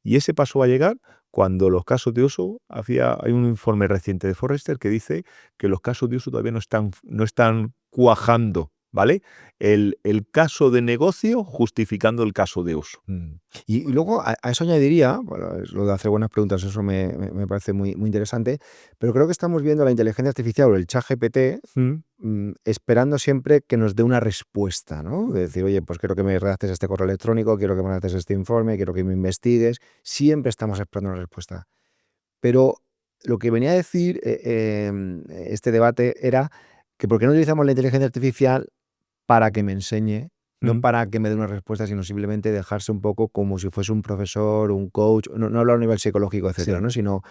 Y ese paso va a llegar cuando los casos de uso, hay un informe reciente de Forrester que dice que los casos de uso todavía no están cuajando, ¿vale? El caso de negocio justificando el caso de uso. Y luego a eso añadiría, bueno, lo de hacer buenas preguntas, eso me parece muy, muy interesante, pero creo que estamos viendo la inteligencia artificial o el ChatGPT esperando siempre que nos dé una respuesta, ¿no? De decir, oye, pues quiero que me redactes este correo electrónico, quiero que me redactes este informe, quiero que me investigues. Siempre estamos esperando una respuesta. Pero lo que venía a decir este debate era que por qué no utilizamos la inteligencia artificial para que me enseñe, no Mm. para que me dé una respuesta, sino simplemente dejarse un poco como si fuese un profesor, un coach, no hablo a nivel psicológico, etcétera, Sí, ¿no? Sino,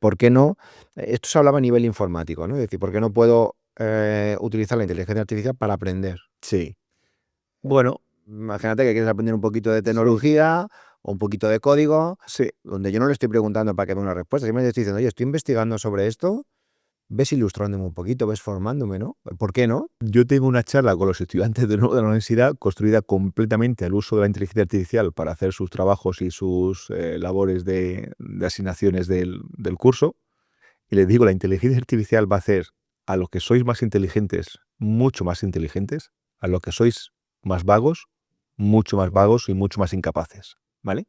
¿por qué no? Esto se hablaba a nivel informático, ¿no? Es decir, ¿por qué no puedo utilizar la inteligencia artificial para aprender? sí. Bueno, Imagínate que quieres aprender un poquito de sí, tecnología o un poquito de código, sí. donde yo no le estoy preguntando para que me dé una respuesta, simplemente estoy diciendo, oye, estoy investigando sobre esto, ves ilustrándome un poquito, ves formándome, ¿no? ¿Por qué no? Yo tengo una charla con los estudiantes de nuevo de la universidad construida completamente al uso de la inteligencia artificial para hacer sus trabajos y sus labores de asignaciones del curso. Y les digo, la inteligencia artificial va a hacer a los que sois más inteligentes, mucho más inteligentes, a los que sois más vagos, mucho más vagos y mucho más incapaces, ¿vale?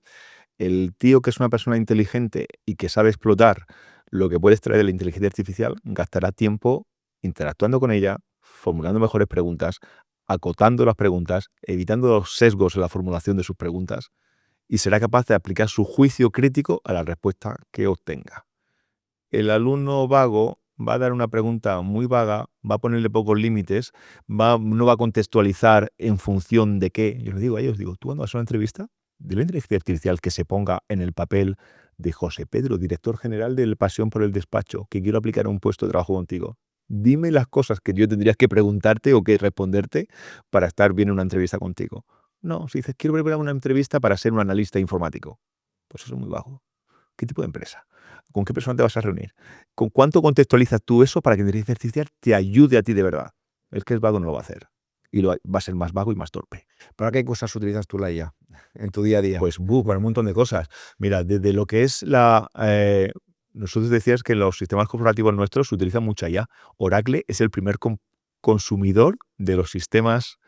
El tío que es una persona inteligente y que sabe explotar lo que puede extraer de la inteligencia artificial, gastará tiempo interactuando con ella, formulando mejores preguntas, acotando las preguntas, evitando los sesgos en la formulación de sus preguntas y será capaz de aplicar su juicio crítico a la respuesta que obtenga. El alumno vago va a dar una pregunta muy vaga, va a ponerle pocos límites, no va a contextualizar en función de qué. Yo les digo a ellos, tú cuando vas a una entrevista, dile a la inteligencia artificial que se ponga en el papel de José Pedro, director general del Pasión por el Despacho, que quiero aplicar a un puesto de trabajo contigo. Dime las cosas que yo tendría que preguntarte o que responderte para estar bien en una entrevista contigo. No, si dices, quiero preparar una entrevista para ser un analista informático, pues eso es muy vago. ¿Qué tipo de empresa? ¿Con qué persona te vas a reunir? ¿Con cuánto contextualizas tú eso para que la inteligencia artificial te ayude a ti de verdad? El que es vago no lo va a hacer. Y va a ser más vago y más torpe. ¿Para qué cosas utilizas tú la IA en tu día a día? Pues, para un montón de cosas. Mira, desde lo que es nosotros decías que en los sistemas corporativos nuestros se utiliza mucha IA. Oracle es el primer consumidor de los sistemas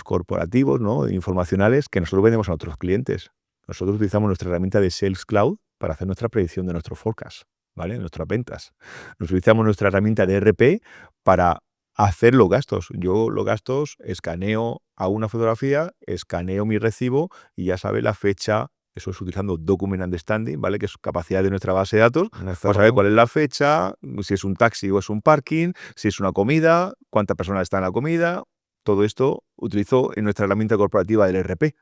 corporativos, ¿no?, informacionales que nosotros vendemos a otros clientes. Nosotros utilizamos nuestra herramienta de Sales Cloud para hacer nuestra predicción de nuestro forecast, ¿vale?, nuestras ventas. Nos utilizamos nuestra herramienta de ERP para hacer los gastos. Yo los gastos escaneo a una fotografía, escaneo mi recibo y ya sabe la fecha. Eso es utilizando Document Understanding, ¿vale?, que es capacidad de nuestra base de datos, para saber cuál es la fecha, si es un taxi o es un parking, si es una comida, cuántas personas están en la comida. Todo esto utilizo en nuestra herramienta corporativa del ERP,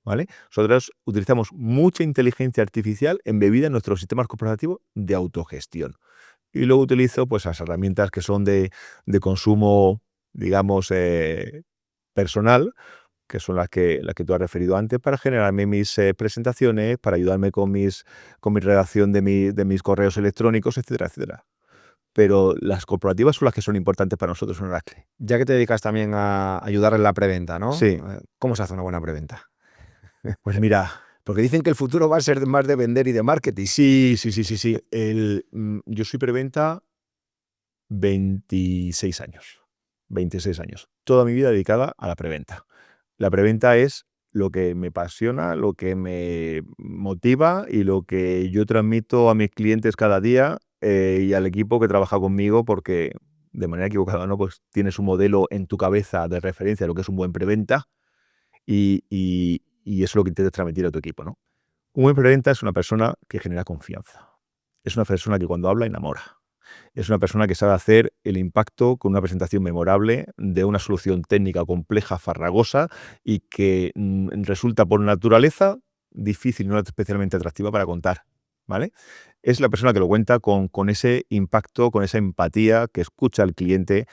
¿vale? Nosotros utilizamos mucha inteligencia artificial embebida en nuestros sistemas corporativos de autogestión. Y luego utilizo pues las herramientas que son de consumo, digamos, personal, que son las que tú has referido antes, para generarme mis presentaciones, para ayudarme con mi redacción de mis correos electrónicos, etcétera, etcétera. Pero las corporativas son las que son importantes para nosotros en Oracle. Ya que te dedicas también a ayudar en la preventa, ¿no? Sí. ¿Cómo se hace una buena preventa? Pues mira, Porque dicen que el futuro va a ser más de vender y de marketing. sí. Yo soy preventa 26 años. 26 años. Toda mi vida dedicada a la preventa. La preventa es lo que me apasiona, lo que me motiva y lo que yo transmito a mis clientes cada día y al equipo que trabaja conmigo, porque de manera equivocada, ¿no? Pues tienes un modelo en tu cabeza de referencia de lo que es un buen preventa y eso es lo que intentas transmitir a tu equipo, ¿no? Un buen preventa es una persona que genera confianza. Es una persona que cuando habla enamora. Es una persona que sabe hacer el impacto con una presentación memorable de una solución técnica compleja, farragosa y que resulta por naturaleza difícil y no especialmente atractiva para contar, ¿vale? Es la persona que lo cuenta con ese impacto, con esa empatía, que escucha al cliente.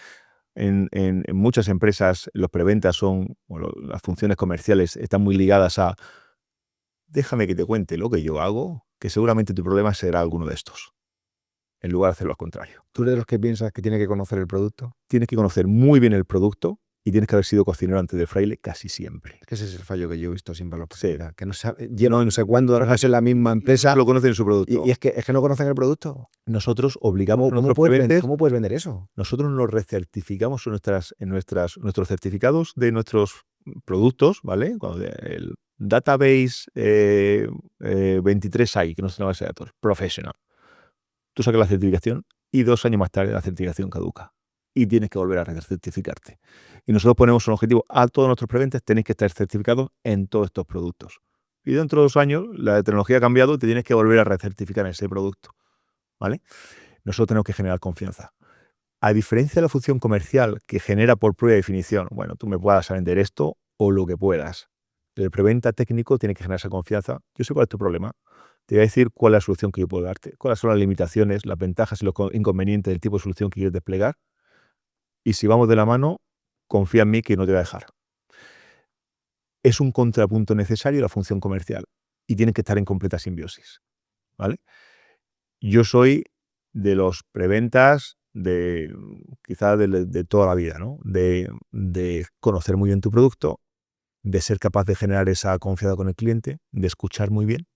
En muchas empresas los preventas son, bueno, las funciones comerciales están muy ligadas a déjame que te cuente lo que yo hago, que seguramente tu problema será alguno de estos, en lugar de hacerlo al contrario. ¿Tú eres de los que piensas que tiene que conocer el producto? Tienes que conocer muy bien el producto y tienes que haber sido cocinero antes del fraile casi siempre. Es que ese es el fallo que yo he visto siempre a los Sí. preventa, que no llevan no sé cuándo horas en la misma empresa Lo conocen su producto. y es que no conocen el producto. Nosotros obligamos a ¿Cómo nuestros puedes clientes, vender eso? nosotros nos recertificamos en nuestros certificados de nuestros productos, ¿vale? Cuando el Database 23i, que no se llama ese datos, Professional. Tú sacas la certificación y 2 años más tarde la certificación caduca y tienes que volver a recertificarte. Y nosotros ponemos un objetivo a todos nuestros preventes, tenéis que estar certificados en todos estos productos. Y dentro de 2 años la tecnología ha cambiado y te tienes que volver a recertificar en ese producto, ¿vale? Nosotros tenemos que generar confianza. A diferencia de la función comercial que genera por prueba de definición, bueno, tú me puedas vender esto o lo que puedas. El preventa técnico tiene que generar esa confianza. Yo sé cuál es tu problema. Te voy a decir cuál es la solución que yo puedo darte, cuáles son las limitaciones, las ventajas y los inconvenientes del tipo de solución que quieres desplegar. Y si vamos de la mano, confía en mí que no te voy a dejar. Es un contrapunto necesario la función comercial y tienen que estar en completa simbiosis, ¿vale? Yo soy de los preventas quizá de toda la vida, ¿no? De conocer muy bien tu producto, de ser capaz de generar esa confianza con el cliente, de escuchar muy bien.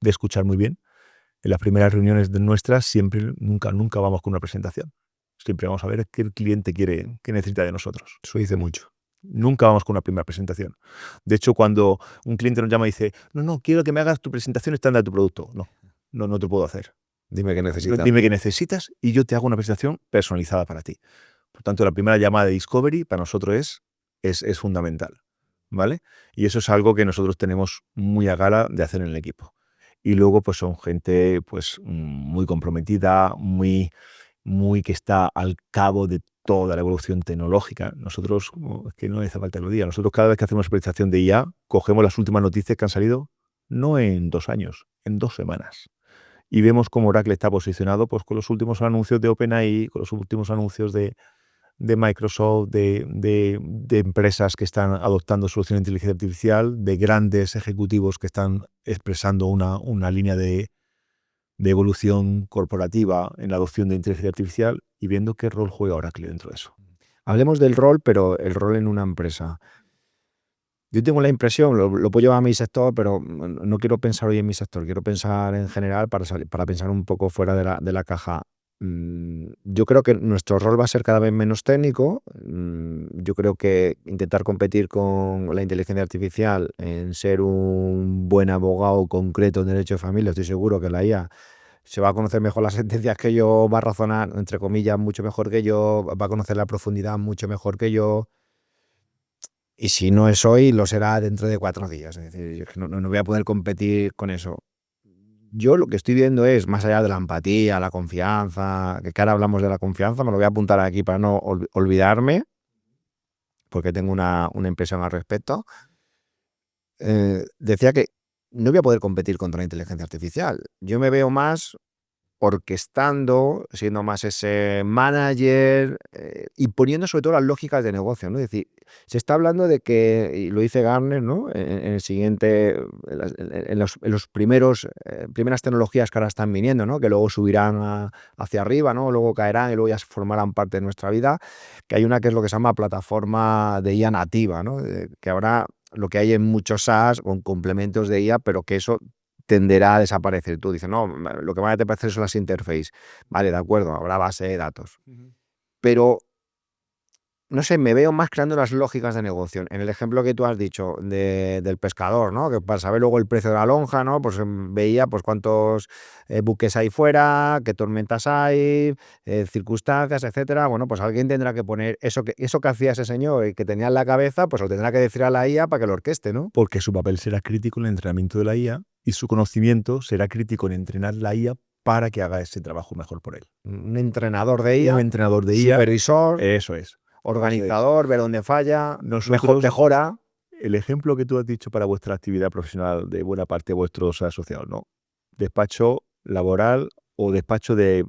En las primeras reuniones nuestras siempre, nunca vamos con una presentación. Siempre vamos a ver qué el cliente quiere, qué necesita de nosotros. Eso dice mucho. Nunca vamos con una primera presentación. De hecho, cuando un cliente nos llama y dice, no, quiero que me hagas tu presentación estándar de tu producto. No te puedo hacer. Dime qué necesitas. Dime qué necesitas y yo te hago una presentación personalizada para ti. Por tanto, la primera llamada de discovery para nosotros es fundamental, ¿vale? Y eso es algo que nosotros tenemos muy a gala de hacer en el equipo. Y luego, pues son gente pues muy comprometida, muy que está al cabo de toda la evolución tecnológica. Nosotros, es que no hace falta que lo diga, nosotros cada vez que hacemos una presentación de IA, cogemos las últimas noticias que han salido, no en 2 años, en 2 semanas. Y vemos cómo Oracle está posicionado pues, con los últimos anuncios de OpenAI, con los últimos anuncios de Microsoft, de empresas que están adoptando soluciones de inteligencia artificial, de grandes ejecutivos que están expresando una línea de evolución corporativa en la adopción de inteligencia artificial y viendo qué rol juega Oracle dentro de eso. Hablemos del rol, pero el rol en una empresa. Yo tengo la impresión, lo puedo llevar a mi sector, pero no quiero pensar hoy en mi sector, quiero pensar en general para pensar un poco fuera de la caja. Yo creo que nuestro rol va a ser cada vez menos técnico. Yo creo que intentar competir con la inteligencia artificial en ser un buen abogado concreto en derecho de familia, estoy seguro que la IA se va a conocer mejor las sentencias que yo, va a razonar, entre comillas, mucho mejor que yo, va a conocer la profundidad mucho mejor que yo. Y si no es hoy, lo será dentro de 4 días. Es decir, yo es que no voy a poder competir con eso. Yo lo que estoy viendo es, más allá de la empatía, la confianza, que ahora hablamos de la confianza, me lo voy a apuntar aquí para no olvidarme, porque tengo una impresión al respecto. Decía que no voy a poder competir contra la inteligencia artificial. Yo me veo más orquestando, siendo más ese manager y poniendo sobre todo las lógicas de negocio, ¿no? Es decir, se está hablando de que, y lo dice Gartner, ¿no? En el siguiente, en los primeras tecnologías que ahora están viniendo, ¿no? Que luego subirán hacia arriba, ¿no? Luego caerán y luego ya formarán parte de nuestra vida, que hay una que es lo que se llama plataforma de IA nativa, ¿no? Que ahora lo que hay en muchos SaaS con complementos de IA, pero que eso tenderá a desaparecer. Tú dices, no, lo que van a desaparecer son las interfaces. Vale, de acuerdo, habrá base de datos. Pero, no sé, me veo más creando las lógicas de negocio. En el ejemplo que tú has dicho del pescador, ¿no? Que para saber luego el precio de la lonja, ¿no? Pues veía pues cuántos buques hay fuera, qué tormentas hay, circunstancias, etcétera. Bueno, pues alguien tendrá que poner eso que hacía ese señor y que tenía en la cabeza, pues lo tendrá que decir a la IA para que lo orqueste, ¿no? Porque su papel será crítico en el entrenamiento de la IA y su conocimiento será crítico en entrenar la IA para que haga ese trabajo mejor por él. Un entrenador de IA, Un entrenador de IA, supervisor, eso es. organizador, ver dónde falla, Nosotros, mejora. el ejemplo que tú has dicho para vuestra actividad profesional de buena parte de vuestros asociados, ¿no? Despacho laboral o despacho de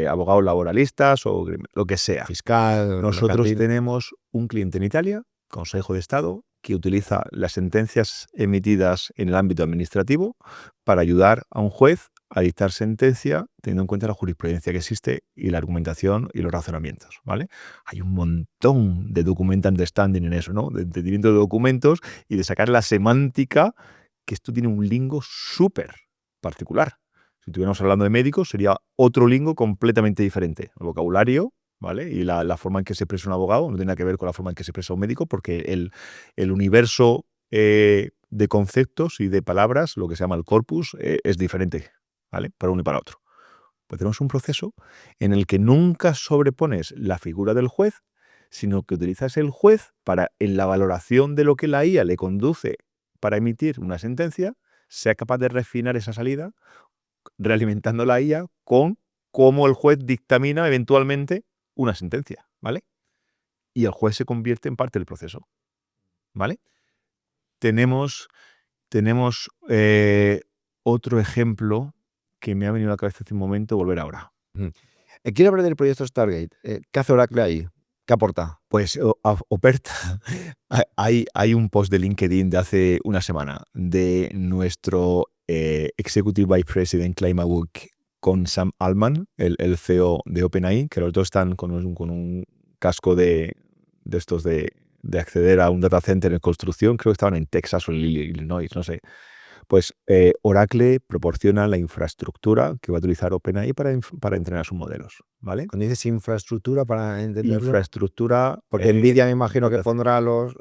abogados laboralistas o lo que sea. Fiscal, Nosotros mercantil. tenemos un cliente en Italia, Consejo de Estado, que utiliza las sentencias emitidas en el ámbito administrativo para ayudar a un juez a dictar sentencia teniendo en cuenta la jurisprudencia que existe y la argumentación y los razonamientos, ¿vale? Hay un montón de document understanding en eso, ¿no? De entendimiento de documentos y de sacar la semántica, que esto tiene un lingo súper particular. Si estuviéramos hablando de médicos, sería otro lingo completamente diferente. El vocabulario, ¿vale? Y la forma en que se expresa un abogado no tiene nada que ver con la forma en que se expresa un médico, porque el universo de conceptos y de palabras, lo que se llama el corpus, es diferente, ¿vale? Para uno y para otro. Pues tenemos un proceso en el que nunca sobrepones la figura del juez, sino que utilizas el juez para, en la valoración de lo que la IA le conduce para emitir una sentencia, sea capaz de refinar esa salida, realimentando la IA con cómo el juez dictamina eventualmente una sentencia, ¿vale? Y el juez se convierte en parte del proceso, ¿vale? Tenemos otro ejemplo que me ha venido a la cabeza hace un momento, volver ahora. Quiero hablar del proyecto Stargate. ¿Qué hace Oracle ahí? ¿Qué aporta? Pues Operta, hay un post de LinkedIn de hace una semana de nuestro Executive Vice President Climate Week con Sam Altman, el CEO de OpenAI, que los dos están con un casco de estos de acceder a un data center en construcción. Creo que estaban en Texas o en Illinois, no sé. Pues Oracle proporciona la infraestructura que va a utilizar OpenAI para entrenar sus modelos, ¿vale? Cuando dices infraestructura, para entenderlo. Infraestructura, Porque Nvidia me imagino que pondrá los...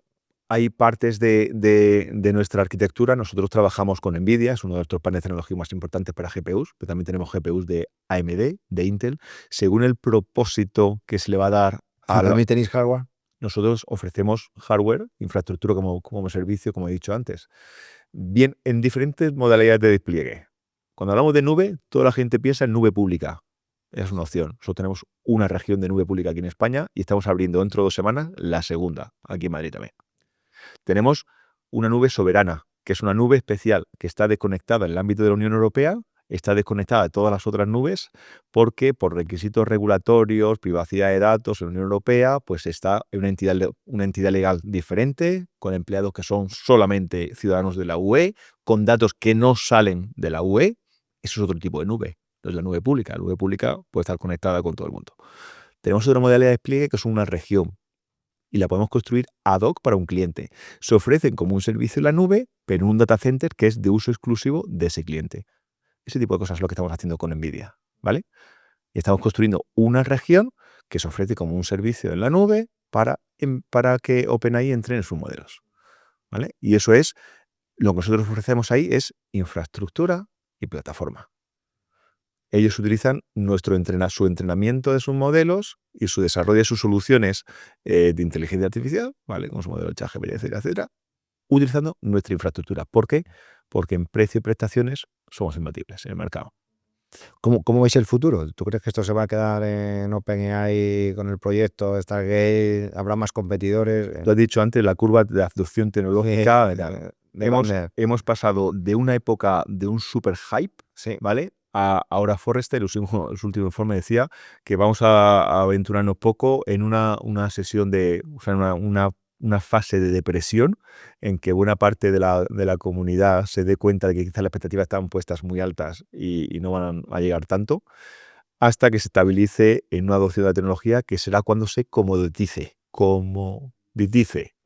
hay partes de nuestra arquitectura. Nosotros trabajamos con Nvidia, es uno de nuestros paneles tecnológicos más importantes para GPUs, pero también tenemos GPUs de AMD, de Intel. Según el propósito que se le va a dar ¿También tenéis hardware? nosotros ofrecemos hardware, infraestructura como servicio, como he dicho antes. Bien, en diferentes modalidades de despliegue. Cuando hablamos de nube, toda la gente piensa en nube pública. Es una opción. Nosotros tenemos una región de nube pública aquí en España y estamos abriendo dentro de 2 semanas la segunda, aquí en Madrid también. Tenemos una nube soberana, que es una nube especial que está desconectada en el ámbito de la Unión Europea, está desconectada de todas las otras nubes, porque por requisitos regulatorios, privacidad de datos en la Unión Europea, pues está en una entidad legal diferente, con empleados que son solamente ciudadanos de la UE, con datos que no salen de la UE. Eso es otro tipo de nube, no es la nube pública. La nube pública puede estar conectada con todo el mundo. Tenemos otra modalidad de despliegue que es una región, y la podemos construir ad hoc para un cliente. Se ofrecen como un servicio en la nube, pero en un data center que es de uso exclusivo de ese cliente. Ese tipo de cosas es lo que estamos haciendo con Nvidia, ¿vale? Y estamos construyendo una región que se ofrece como un servicio en la nube para que OpenAI entrene sus modelos, ¿vale? Y eso es, lo que nosotros ofrecemos ahí es infraestructura y plataforma. Ellos utilizan su entrenamiento de sus modelos y su desarrollo de sus soluciones de inteligencia artificial, ¿vale? Con su modelo de ChatGPT, etcétera, etcétera, utilizando nuestra infraestructura. ¿Por qué? Porque en precio y prestaciones somos imbatibles en el mercado. ¿Cómo veis el futuro? ¿Tú crees que esto se va a quedar en OpenAI con el proyecto Stargate? ¿Habrá más competidores? Tú has dicho antes la curva de adopción tecnológica. Hemos pasado de una época de un super hype, sí, ¿vale? Ahora Forrester, el último informe decía que vamos a aventurarnos poco en una sesión o sea, una fase de depresión en que buena parte de la comunidad se dé cuenta de que quizás las expectativas estaban puestas muy altas y no van a llegar tanto, hasta que se estabilice en una adopción de la tecnología que será cuando se comoditice,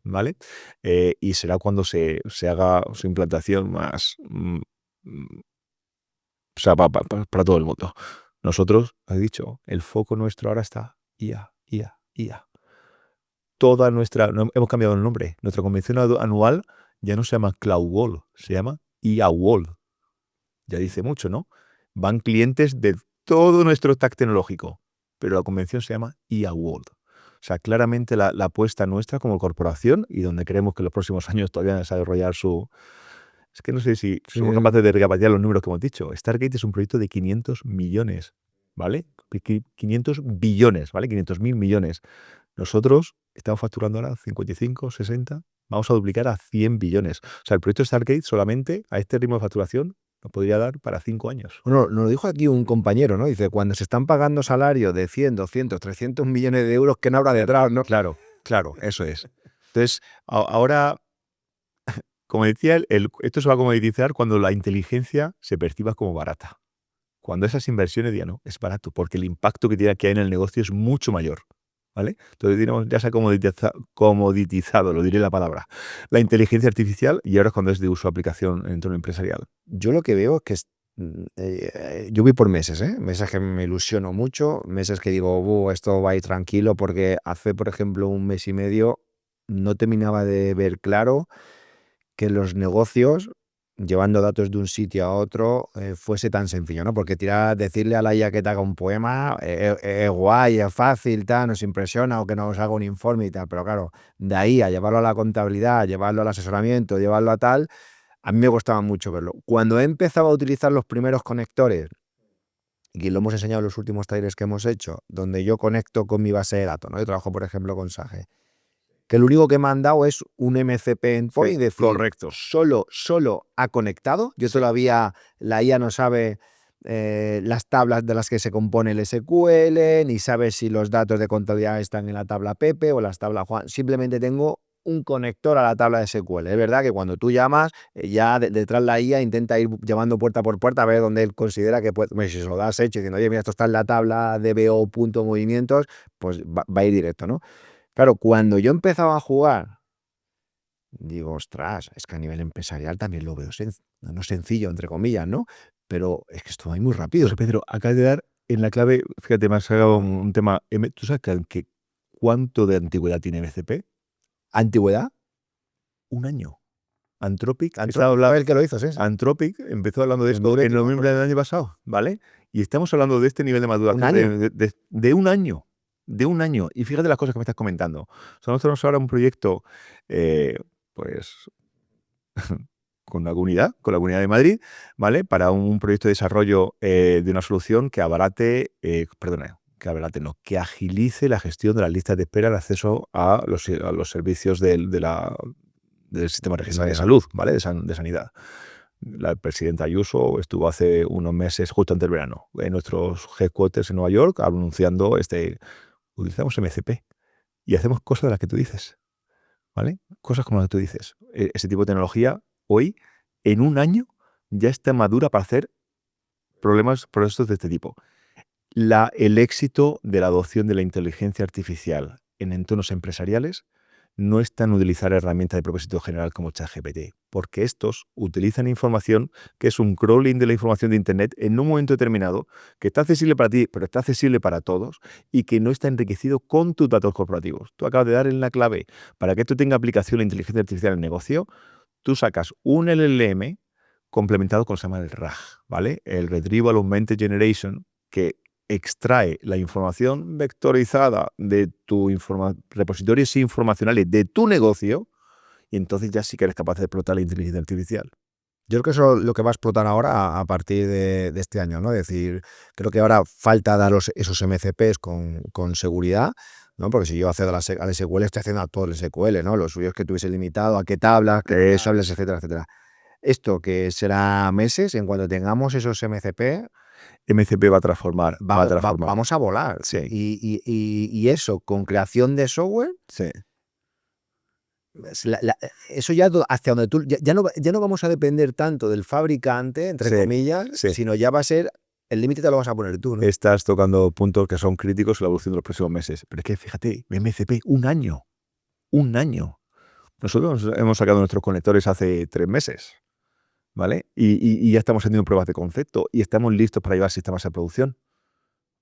¿vale? Y será cuando se haga su implantación más, o sea, para todo el mundo. Nosotros, has dicho, el foco nuestro ahora está IA, IA, IA. Hemos cambiado el nombre. Nuestra convención anual ya no se llama Cloud World, se llama IA World. Ya dice mucho, ¿no? Van clientes de todo nuestro stack tecnológico, pero la convención se llama IA World. O sea, claramente la apuesta nuestra como corporación y donde creemos que en los próximos años todavía van a desarrollar su... Es que no sé si somos capaces de recapitular los números que hemos dicho. Stargate es un proyecto de 500 millones, ¿vale? 500 billones, ¿vale? 500.000 millones. Nosotros estamos facturando ahora 55, 60, vamos a duplicar a 100 billones. O sea, el proyecto Stargate solamente a este ritmo de facturación nos podría dar para 5 años. Bueno, nos lo dijo aquí un compañero, ¿no? Dice, cuando se están pagando salarios de 100, 200, 300 millones de euros, ¿qué no habrá detrás, no? Claro, eso es. Entonces, ahora, como decía, esto se va a comoditizar cuando la inteligencia se perciba como barata. Cuando esas inversiones digan, no, es barato, porque el impacto que hay en el negocio es mucho mayor, ¿vale? Entonces, ya se ha comoditizado, lo diré la palabra, la inteligencia artificial, y ahora es cuando es de uso aplicación en entorno empresarial. Yo lo que veo es que yo voy por meses, meses que me ilusiono mucho, meses que digo, esto va a ir tranquilo, porque hace, por ejemplo, un mes y medio no terminaba de ver claro que los negocios, llevando datos de un sitio a otro, fuese tan sencillo, ¿no? Porque decirle a la IA que te haga un poema es guay, es fácil, tal, nos impresiona, o que nos haga un informe y tal, pero claro, de ahí a llevarlo a la contabilidad, llevarlo al asesoramiento, llevarlo a tal, a mí me costaba mucho verlo. Cuando he empezado a utilizar los primeros conectores, y lo hemos enseñado en los últimos talleres que hemos hecho, donde yo conecto con mi base de datos, ¿no? Yo trabajo, por ejemplo, con Sage, que lo único que me han dado es un MCP endpoint, es decir, Correcto. solo ha conectado. Yo todavía, la IA no sabe las tablas de las que se compone el SQL, ni sabe si los datos de contabilidad están en la tabla Pepe o las tablas Juan. Simplemente tengo un conector a la tabla de SQL. Es verdad que cuando tú llamas, ya detrás la IA intenta ir llamando puerta por puerta a ver dónde él considera que puede. Si se lo das hecho diciendo, oye, mira, esto está en la tabla de BO.movimientos, pues va a ir directo, ¿no? Claro, cuando yo empezaba a jugar, digo, ostras, es que a nivel empresarial también lo veo no sencillo, entre comillas, ¿no? Pero es que esto va muy rápido. José Pedro, acabas de dar en la clave, fíjate, me has sacado un tema. ¿Tú sabes cuánto de antigüedad tiene MCP? ¿Antigüedad? Un año. Anthropic ¿Sabes el que lo hizo? Sí. Anthropic empezó hablando de esto en noviembre del año pasado, ¿vale? Y estamos hablando de este nivel de maduración. ¿Un año? De un año. De un año. Y fíjate las cosas que me estás comentando. O sea, nosotros tenemos ahora un proyecto, pues, con la Comunidad de Madrid, ¿vale? Para un proyecto de desarrollo de una solución que que agilice la gestión de las listas de espera de acceso a los servicios del Sistema Regional de Salud, ¿vale? De sanidad. La presidenta Ayuso estuvo hace unos meses, justo antes del verano, en nuestros headquarters en Nueva York, anunciando utilizamos MCP y hacemos cosas de las que tú dices, ¿vale? Cosas como las que tú dices. Ese tipo de tecnología hoy, en un año, ya está madura para hacer procesos de este tipo. El éxito de la adopción de la inteligencia artificial en entornos empresariales no está en utilizar herramientas de propósito general como ChatGPT, porque estos utilizan información que es un crawling de la información de Internet en un momento determinado, que está accesible para ti, pero está accesible para todos y que no está enriquecido con tus datos corporativos. Tú acabas de dar en la clave. Para que esto tenga aplicación la inteligencia artificial en el negocio, tú sacas un LLM complementado con lo que se llama el RAG, ¿vale? El Retrieval Augmented Generation, que extrae la información vectorizada de tu repositorios informacionales de tu negocio y entonces ya sí que eres capaz de explotar la inteligencia artificial. Yo creo que eso es lo que va a explotar ahora a partir de este año, ¿no? Es decir, creo que ahora falta dar esos MCPs con seguridad, ¿no? Porque si yo accedo al SQL, estoy haciendo a todo el SQL, ¿no? Lo suyo es que tuviese limitado a qué tablas, qué tablas, etcétera, etcétera. Esto que será meses, en cuanto tengamos esos MCP, MCP va a transformar. Vamos a volar. Sí. Y eso, con creación de software, Sí. eso ya hacia donde tú, ya no vamos a depender tanto del fabricante, entre Sí, comillas, sí. sino ya va a ser, el límite te lo vas a poner tú, ¿no? Estás tocando puntos que son críticos en la evolución de los próximos meses. Pero es que fíjate, MCP, un año. Nosotros hemos sacado nuestros conectores hace 3 meses, ¿vale? Y ya estamos haciendo pruebas de concepto y estamos listos para llevar sistemas a producción,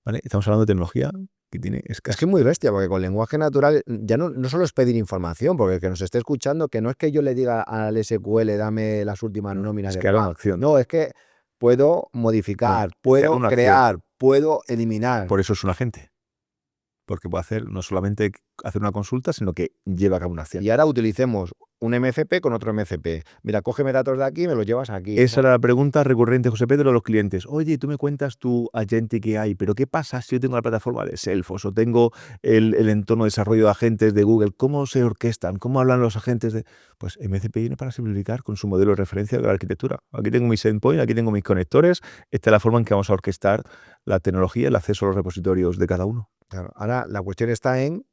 ¿vale? Estamos hablando de tecnología que tiene Es que es muy bestia, porque con lenguaje natural ya no solo es pedir información, porque el que nos esté escuchando, que no es que yo le diga al SQL, dame las últimas nóminas es de que haga PAN. una acción. No, es que puedo modificar, que haga puedo una acción. crear, puedo eliminar. Por eso es un agente. Porque puede hacer no solamente hacer una consulta, sino que lleva a cabo una acción. Y ahora utilicemos un MCP con otro MCP. Mira, cógeme datos de aquí y me los llevas aquí. Esa era la pregunta recurrente, José Pedro, a los clientes. Oye, tú me cuentas tu agentic AI, pero ¿qué pasa si yo tengo la plataforma de Salesforce o tengo el entorno de desarrollo de agentes de Google? ¿Cómo se orquestan? ¿Cómo hablan los agentes de...? Pues MCP viene para simplificar con su modelo de referencia de la arquitectura. Aquí tengo mis endpoints, aquí tengo mis conectores. Esta es la forma en que vamos a orquestar la tecnología, el acceso a los repositorios de cada uno. Claro, ahora la cuestión está en,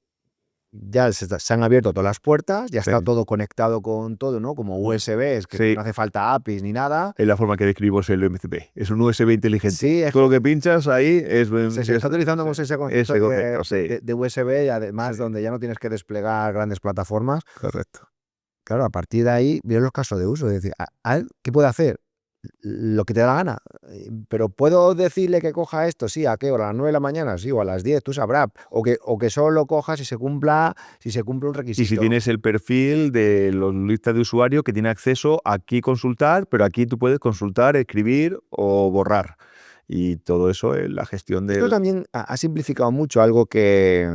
ya se han abierto todas las puertas, ya está todo conectado con todo, ¿no? Como USBs, que no hace falta APIs ni nada. Es la forma que describimos el MCP. Es un USB inteligente. Sí, todo lo que pinchas ahí es... Se está utilizando ese concepto concepto, de USB y además donde ya no tienes que desplegar grandes plataformas. Correcto. Claro, a partir de ahí vienen los casos de uso. Es decir, ¿qué puede hacer? Lo que te da la gana. Pero ¿puedo decirle que coja esto? Sí, ¿a qué hora? ¿A las 9 de la mañana? Sí, o a las 10, tú sabrás. O que solo lo coja si se cumple un requisito. Y si tienes el perfil de los listas de usuarios que tiene acceso aquí consultar, pero aquí tú puedes consultar, escribir o borrar. Y todo eso es la gestión de... Esto también ha simplificado mucho algo que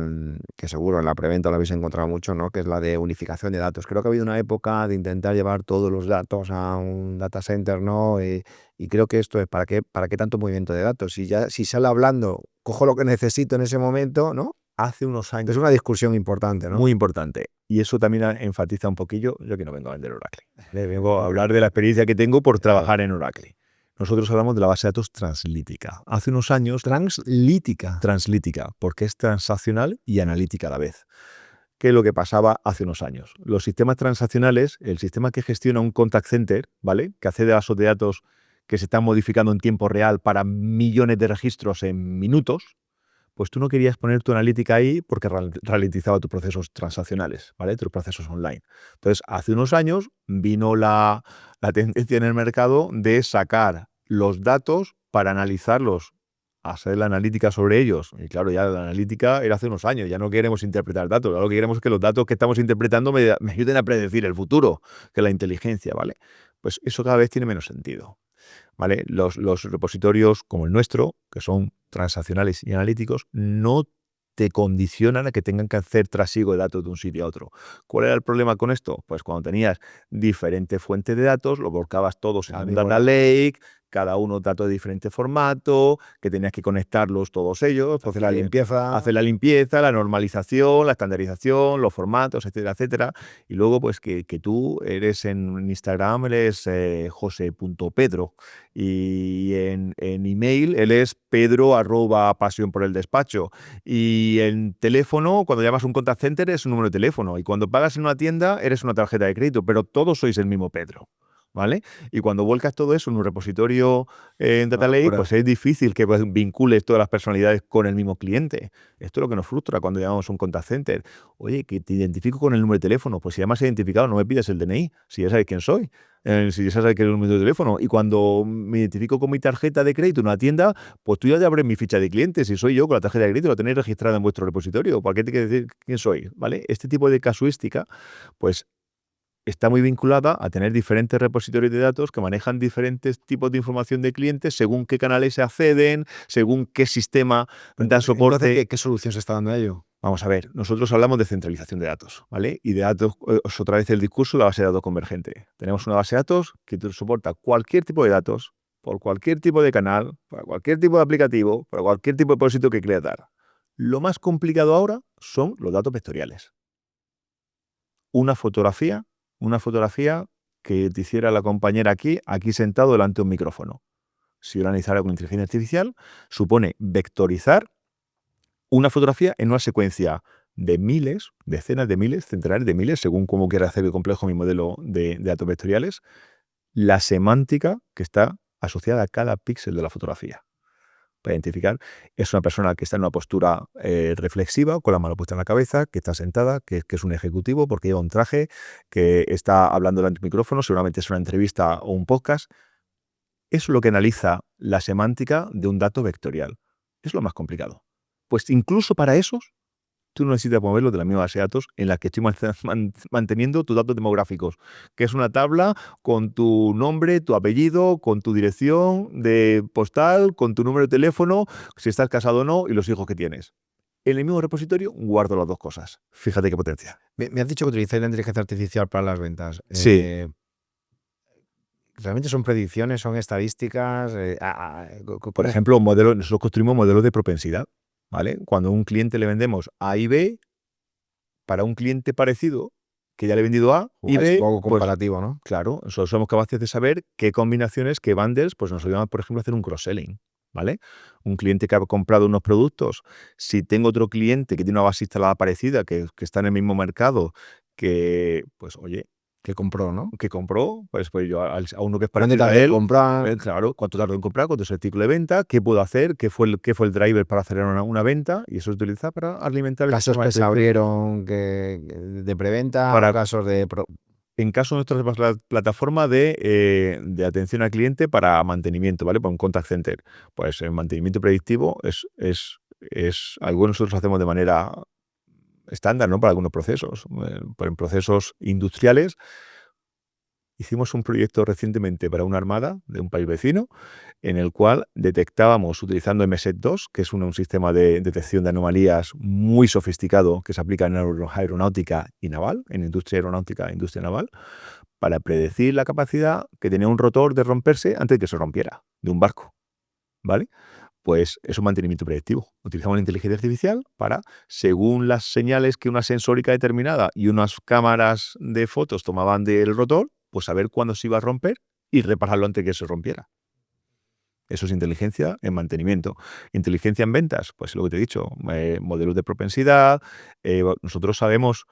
seguro en la preventa lo habéis encontrado mucho, ¿no? Que es la de unificación de datos. Creo que ha habido una época de intentar llevar todos los datos a un data center, ¿no? Y creo que esto es ¿para qué tanto movimiento de datos? Si sale hablando, cojo lo que necesito en ese momento, ¿no? Hace unos años... Es una discusión importante, ¿no? Muy importante. Y eso también enfatiza un poquillo, yo que no vengo a vender Oracle. Vengo a hablar de la experiencia que tengo por trabajar en Oracle. Nosotros hablamos de la base de datos translítica. Hace unos años... Translítica, porque es transaccional y analítica a la vez. ¿Qué es lo que pasaba hace unos años? Los sistemas transaccionales, el sistema que gestiona un contact center, ¿vale? Que accede a bases de datos que se están modificando en tiempo real para millones de registros en minutos, pues tú no querías poner tu analítica ahí porque ralentizaba tus procesos transaccionales, ¿vale? Tus procesos online. Entonces, hace unos años vino la tendencia en el mercado de sacar los datos para analizarlos, hacer la analítica sobre ellos. Y claro, ya la analítica era hace unos años, ya no queremos interpretar datos, ahora lo que queremos es que los datos que estamos interpretando me ayuden a predecir el futuro, que la inteligencia, ¿vale? Pues eso cada vez tiene menos sentido. ¿Vale? Los repositorios como el nuestro, que son transaccionales y analíticos, no te condicionan a que tengan que hacer trasiego de datos de un sitio a otro. ¿Cuál era el problema con esto? Pues cuando tenías diferentes fuentes de datos, lo volcabas todos en un data lake, cada uno datos de diferente formato, que tenías que conectarlos todos ellos, hacer la limpieza, la normalización, la estandarización, los formatos, etcétera, etcétera. Y luego, pues que tú eres en Instagram, eres jose.pedro y en email él es pedro@pasión por el despacho. Y en teléfono, cuando llamas un contact center, es un número de teléfono. Y cuando pagas en una tienda, eres una tarjeta de crédito. Pero todos sois el mismo Pedro, ¿vale? Y cuando vuelcas todo eso en un repositorio en Data Lake, pues es difícil que vincules todas las personalidades con el mismo cliente. Esto es lo que nos frustra cuando llamamos a un contact center. Oye, que te identifico con el número de teléfono. Pues si llamas identificado, no me pides el DNI, si ya sabes quién soy. Si ya sabes que es el número de teléfono. Y cuando me identifico con mi tarjeta de crédito en una tienda, pues tú ya te abres mi ficha de cliente. Si soy yo con la tarjeta de crédito, lo tenéis registrada en vuestro repositorio. ¿Para qué te quiere decir quién soy? ¿Vale? Este tipo de casuística, pues está muy vinculada a tener diferentes repositorios de datos que manejan diferentes tipos de información de clientes según qué canales se acceden, según qué sistema da soporte. Entonces, ¿qué solución se está dando a ello? Vamos a ver, nosotros hablamos de centralización de datos, ¿vale? Y de datos, otra vez el discurso de la base de datos convergente. Tenemos una base de datos que soporta cualquier tipo de datos, por cualquier tipo de canal, para cualquier tipo de aplicativo, para cualquier tipo de propósito que quieras dar. Lo más complicado ahora son los datos vectoriales. Una fotografía que te hiciera la compañera aquí sentado delante de un micrófono. si yo la analizara con inteligencia artificial, supone vectorizar una fotografía en una secuencia de miles, decenas de miles, centenares de miles, según cómo quiera hacer de complejo mi modelo de datos vectoriales, la semántica que está asociada a cada píxel de la fotografía. Para identificar, es una persona que está en una postura reflexiva, con la mano puesta en la cabeza, que está sentada, que es un ejecutivo porque lleva un traje, que está hablando delante del micrófono, seguramente es una entrevista o un podcast. Eso es lo que analiza la semántica de un dato vectorial. Es lo más complicado. Pues incluso para esos, tú no necesitas moverlo de la misma base de datos en la que estoy manteniendo tus datos demográficos, que es una tabla con tu nombre, tu apellido, con tu dirección de postal, con tu número de teléfono, si estás casado o no y los hijos que tienes. En el mismo repositorio guardo las dos cosas. Fíjate qué potencia. Me has dicho que utilizáis la inteligencia artificial para las ventas. Sí. ¿Realmente son predicciones, son estadísticas? Por ejemplo, nosotros construimos modelos de propensidad, ¿vale? Cuando a un cliente le vendemos A y B, para un cliente parecido, que ya le he vendido A y Es B, un poco pues comparativo, ¿no? claro, nosotros somos capaces de saber qué combinaciones, qué bundles, pues nos ayudan, por ejemplo, a hacer un cross-selling, ¿vale? Un cliente que ha comprado unos productos, si tengo otro cliente que tiene una base instalada parecida, que está en el mismo mercado, que, pues, oye, Que compró, ¿no? que compró, pues yo a uno que es ¿Dónde parecido a tardó en él, comprar? claro, cuánto tardó en comprar, cuánto es el ciclo de venta, qué puedo hacer, qué fue el driver para acelerar una venta, y eso se utiliza para alimentar el Casos sistema que se de abrieron de preventa o para casos de... en caso nuestro es la plataforma de atención al cliente para mantenimiento, ¿vale? Para un contact center. Pues el mantenimiento predictivo es algo que nosotros hacemos de manera estándar, ¿no? Para algunos procesos. En procesos industriales hicimos un proyecto recientemente para una armada de un país vecino en el cual detectábamos utilizando MSET2, que es un sistema de detección de anomalías muy sofisticado que se aplica en aeronáutica y naval, en industria aeronáutica e industria naval, para predecir la capacidad que tenía un rotor de romperse antes de que se rompiera, de un barco, ¿vale? Pues es un mantenimiento predictivo. Utilizamos la inteligencia artificial para, según las señales que una sensórica determinada y unas cámaras de fotos tomaban del rotor, pues saber cuándo se iba a romper y repararlo antes de que se rompiera. Eso es inteligencia en mantenimiento. Inteligencia en ventas, pues lo que te he dicho, modelos de propensidad. Nosotros sabemos,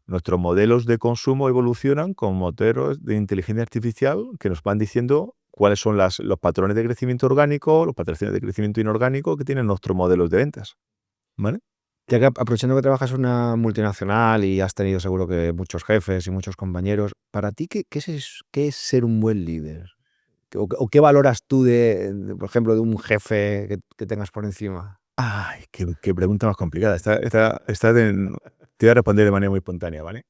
nuestros modelos de consumo evolucionan con modelos de inteligencia artificial que nos van diciendo cuáles son los patrones de crecimiento orgánico, los patrones de crecimiento inorgánico que tienen nuestros modelos de ventas. ¿Vale? Ya que aprovechando que trabajas en una multinacional y has tenido seguro que muchos jefes y muchos compañeros, para ti, ¿qué es ser un buen líder? ¿O qué valoras tú por ejemplo, de un jefe que tengas por encima? Ay, qué pregunta más complicada. Te voy a responder de manera muy espontánea, ¿vale?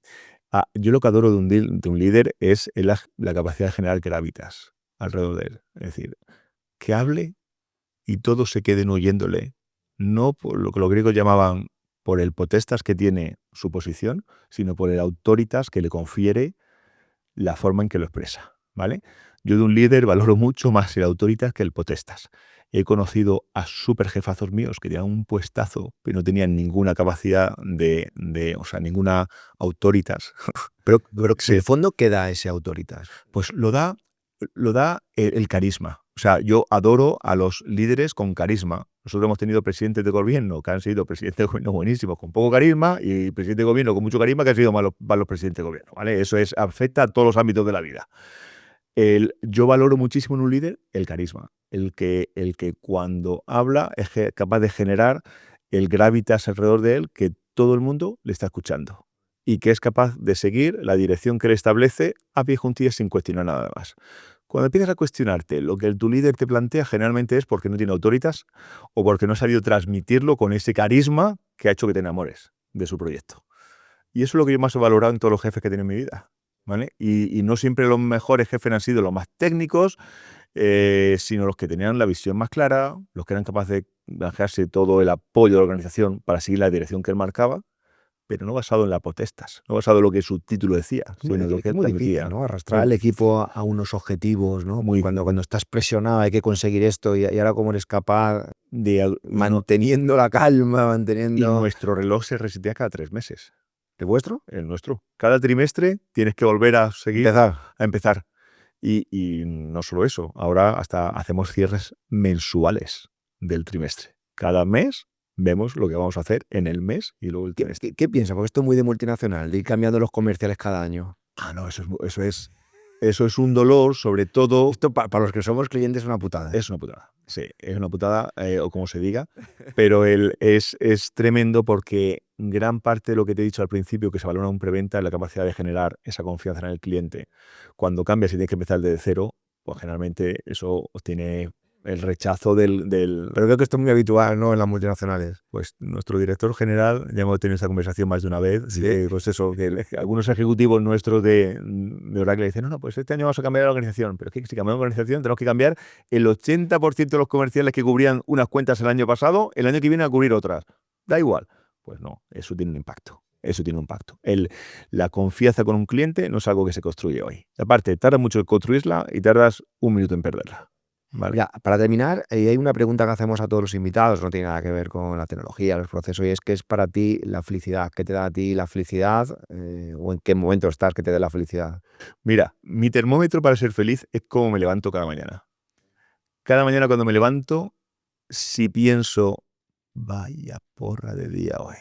Yo lo que adoro de un líder es la capacidad de generar gravitas alrededor de él. Es decir, que hable y todos se queden oyéndole, no por lo que los griegos llamaban por el potestas que tiene su posición, sino por el autoritas que le confiere la forma en que lo expresa, ¿vale? Yo de un líder valoro mucho más el autoritas que el potestas. He conocido a super jefazos míos que tenían un puestazo, pero no tenían ninguna capacidad o sea, ninguna autoritas. Pero que en Sí, el fondo, ¿qué da ese autoritas? pues lo da el carisma. O sea, yo adoro a los líderes con carisma. Nosotros hemos tenido presidentes de gobierno que han sido presidentes de gobierno buenísimos, con poco carisma, y presidentes de gobierno con mucho carisma que han sido malos presidentes de gobierno, ¿vale? Eso afecta a todos los ámbitos de la vida. Yo valoro muchísimo en un líder el carisma, el que cuando habla es capaz de generar el gravitas alrededor de él, que todo el mundo le está escuchando y que es capaz de seguir la dirección que él establece a pie juntillas sin cuestionar nada más. Cuando empiezas a cuestionarte lo que tu líder te plantea, generalmente es porque no tiene autoritas o porque no ha sabido transmitirlo con ese carisma que ha hecho que te enamores de su proyecto. Y eso es lo que yo más he valorado en todos los jefes que he tenido en mi vida, ¿vale? Y no siempre los mejores jefes han sido los más técnicos, sino los que tenían la visión más clara, los que eran capaces de dejarse todo el apoyo de la organización para seguir la dirección que él marcaba, pero no basado en las potestas, no basado en lo que su título decía, sino en lo que Es él muy difícil, transmitía. ¿no? Arrastrar al equipo a unos objetivos, ¿no? Muy Cuando estás presionado, hay que conseguir esto y ahora cómo eres capaz, de, manteniendo la calma, y manteniendo... nuestro reloj se resetea cada 3 meses. ¿El vuestro? El nuestro. Cada trimestre tienes que volver a seguir, Empezar. a empezar. Y no solo eso, ahora hasta hacemos cierres mensuales del trimestre. Cada mes vemos lo que vamos a hacer en el mes y luego el trimestre. ¿Qué piensas? Porque esto es muy de multinacional, de ir cambiando los comerciales cada año. No, eso es un dolor, sobre todo. Esto para los que somos clientes es una putada. Es una putada. Sí, es una putada, o como se diga, pero es tremendo porque gran parte de lo que te he dicho al principio, que se valora un preventa, es la capacidad de generar esa confianza en el cliente. Cuando cambias y tienes que empezar desde cero, pues generalmente eso tiene el rechazo del. Pero creo que esto es muy habitual, ¿no?, en las multinacionales. Pues nuestro director general, ya hemos tenido esta conversación más de una vez, Sí. pues eso, que algunos ejecutivos nuestros de Oracle dicen, no, pues este año vamos a cambiar la organización, pero es que si cambiamos la organización tenemos que cambiar el 80% de los comerciales que cubrían unas cuentas el año pasado, el año que viene a cubrir otras. Da igual. Pues no, eso tiene un impacto. Eso tiene un impacto. La confianza con un cliente no es algo que se construye hoy. Aparte, tarda mucho en construirla y tardas un minuto en perderla. Vale. Mira, para terminar, hay una pregunta que hacemos a todos los invitados, no tiene nada que ver con la tecnología, los procesos, y es: ¿qué es para ti la felicidad? ¿Qué te da a ti la felicidad? ¿O en qué momento estás que te dé la felicidad? Mira, mi termómetro para ser feliz es cómo me levanto cada mañana. Cada mañana cuando me levanto, si pienso, vaya porra de día hoy,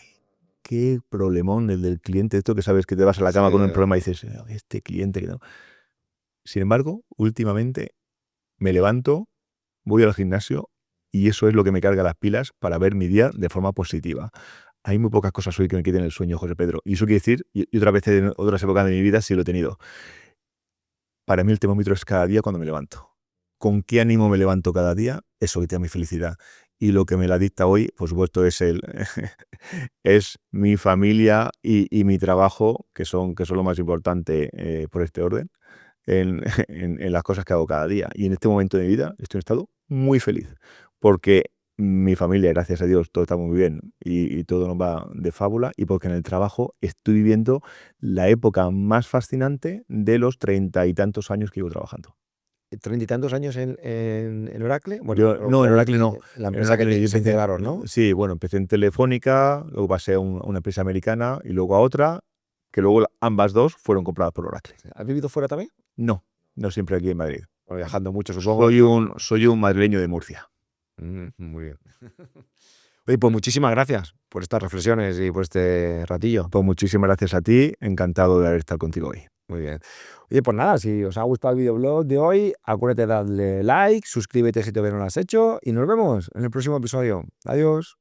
qué problemón el del cliente, esto que sabes que te vas a la cama con un problema y dices, este cliente que no. Sin embargo, últimamente me levanto, voy al gimnasio y eso es lo que me carga las pilas para ver mi día de forma positiva. Hay muy pocas cosas hoy que me quiten el sueño, José Pedro. Y eso quiere decir, y otras veces en otras épocas de mi vida sí lo he tenido. Para mí el termómetro es cada día cuando me levanto. ¿Con qué ánimo me levanto cada día? Eso que te da mi felicidad. Y lo que me la dicta hoy, por supuesto, es mi familia y mi trabajo, que son lo más importante, por este orden, en las cosas que hago cada día. Y en este momento de mi vida estoy en un estado muy feliz, porque mi familia, gracias a Dios, todo está muy bien y todo nos va de fábula, y porque en el trabajo estoy viviendo la época más fascinante de los 30 y tantos años que llevo trabajando. 30 y tantos años en Oracle. No, en Oracle no. La En empresa que Oracle yo se empecé, integraron, ¿no? sí, bueno, empecé en Telefónica, luego pasé a una empresa americana y luego a otra, que luego ambas dos fueron compradas por Oracle. ¿Has vivido fuera también? No, no siempre aquí en Madrid. O viajando mucho, supongo. Soy un madrileño de Murcia. Muy bien. Oye, pues muchísimas gracias por estas reflexiones y por este ratillo. Pues muchísimas gracias a ti, encantado de haber estado contigo hoy. Muy bien. Oye, pues nada, si os ha gustado el videoblog de hoy, acuérdate de darle like, suscríbete si todavía no lo has hecho y nos vemos en el próximo episodio. Adiós.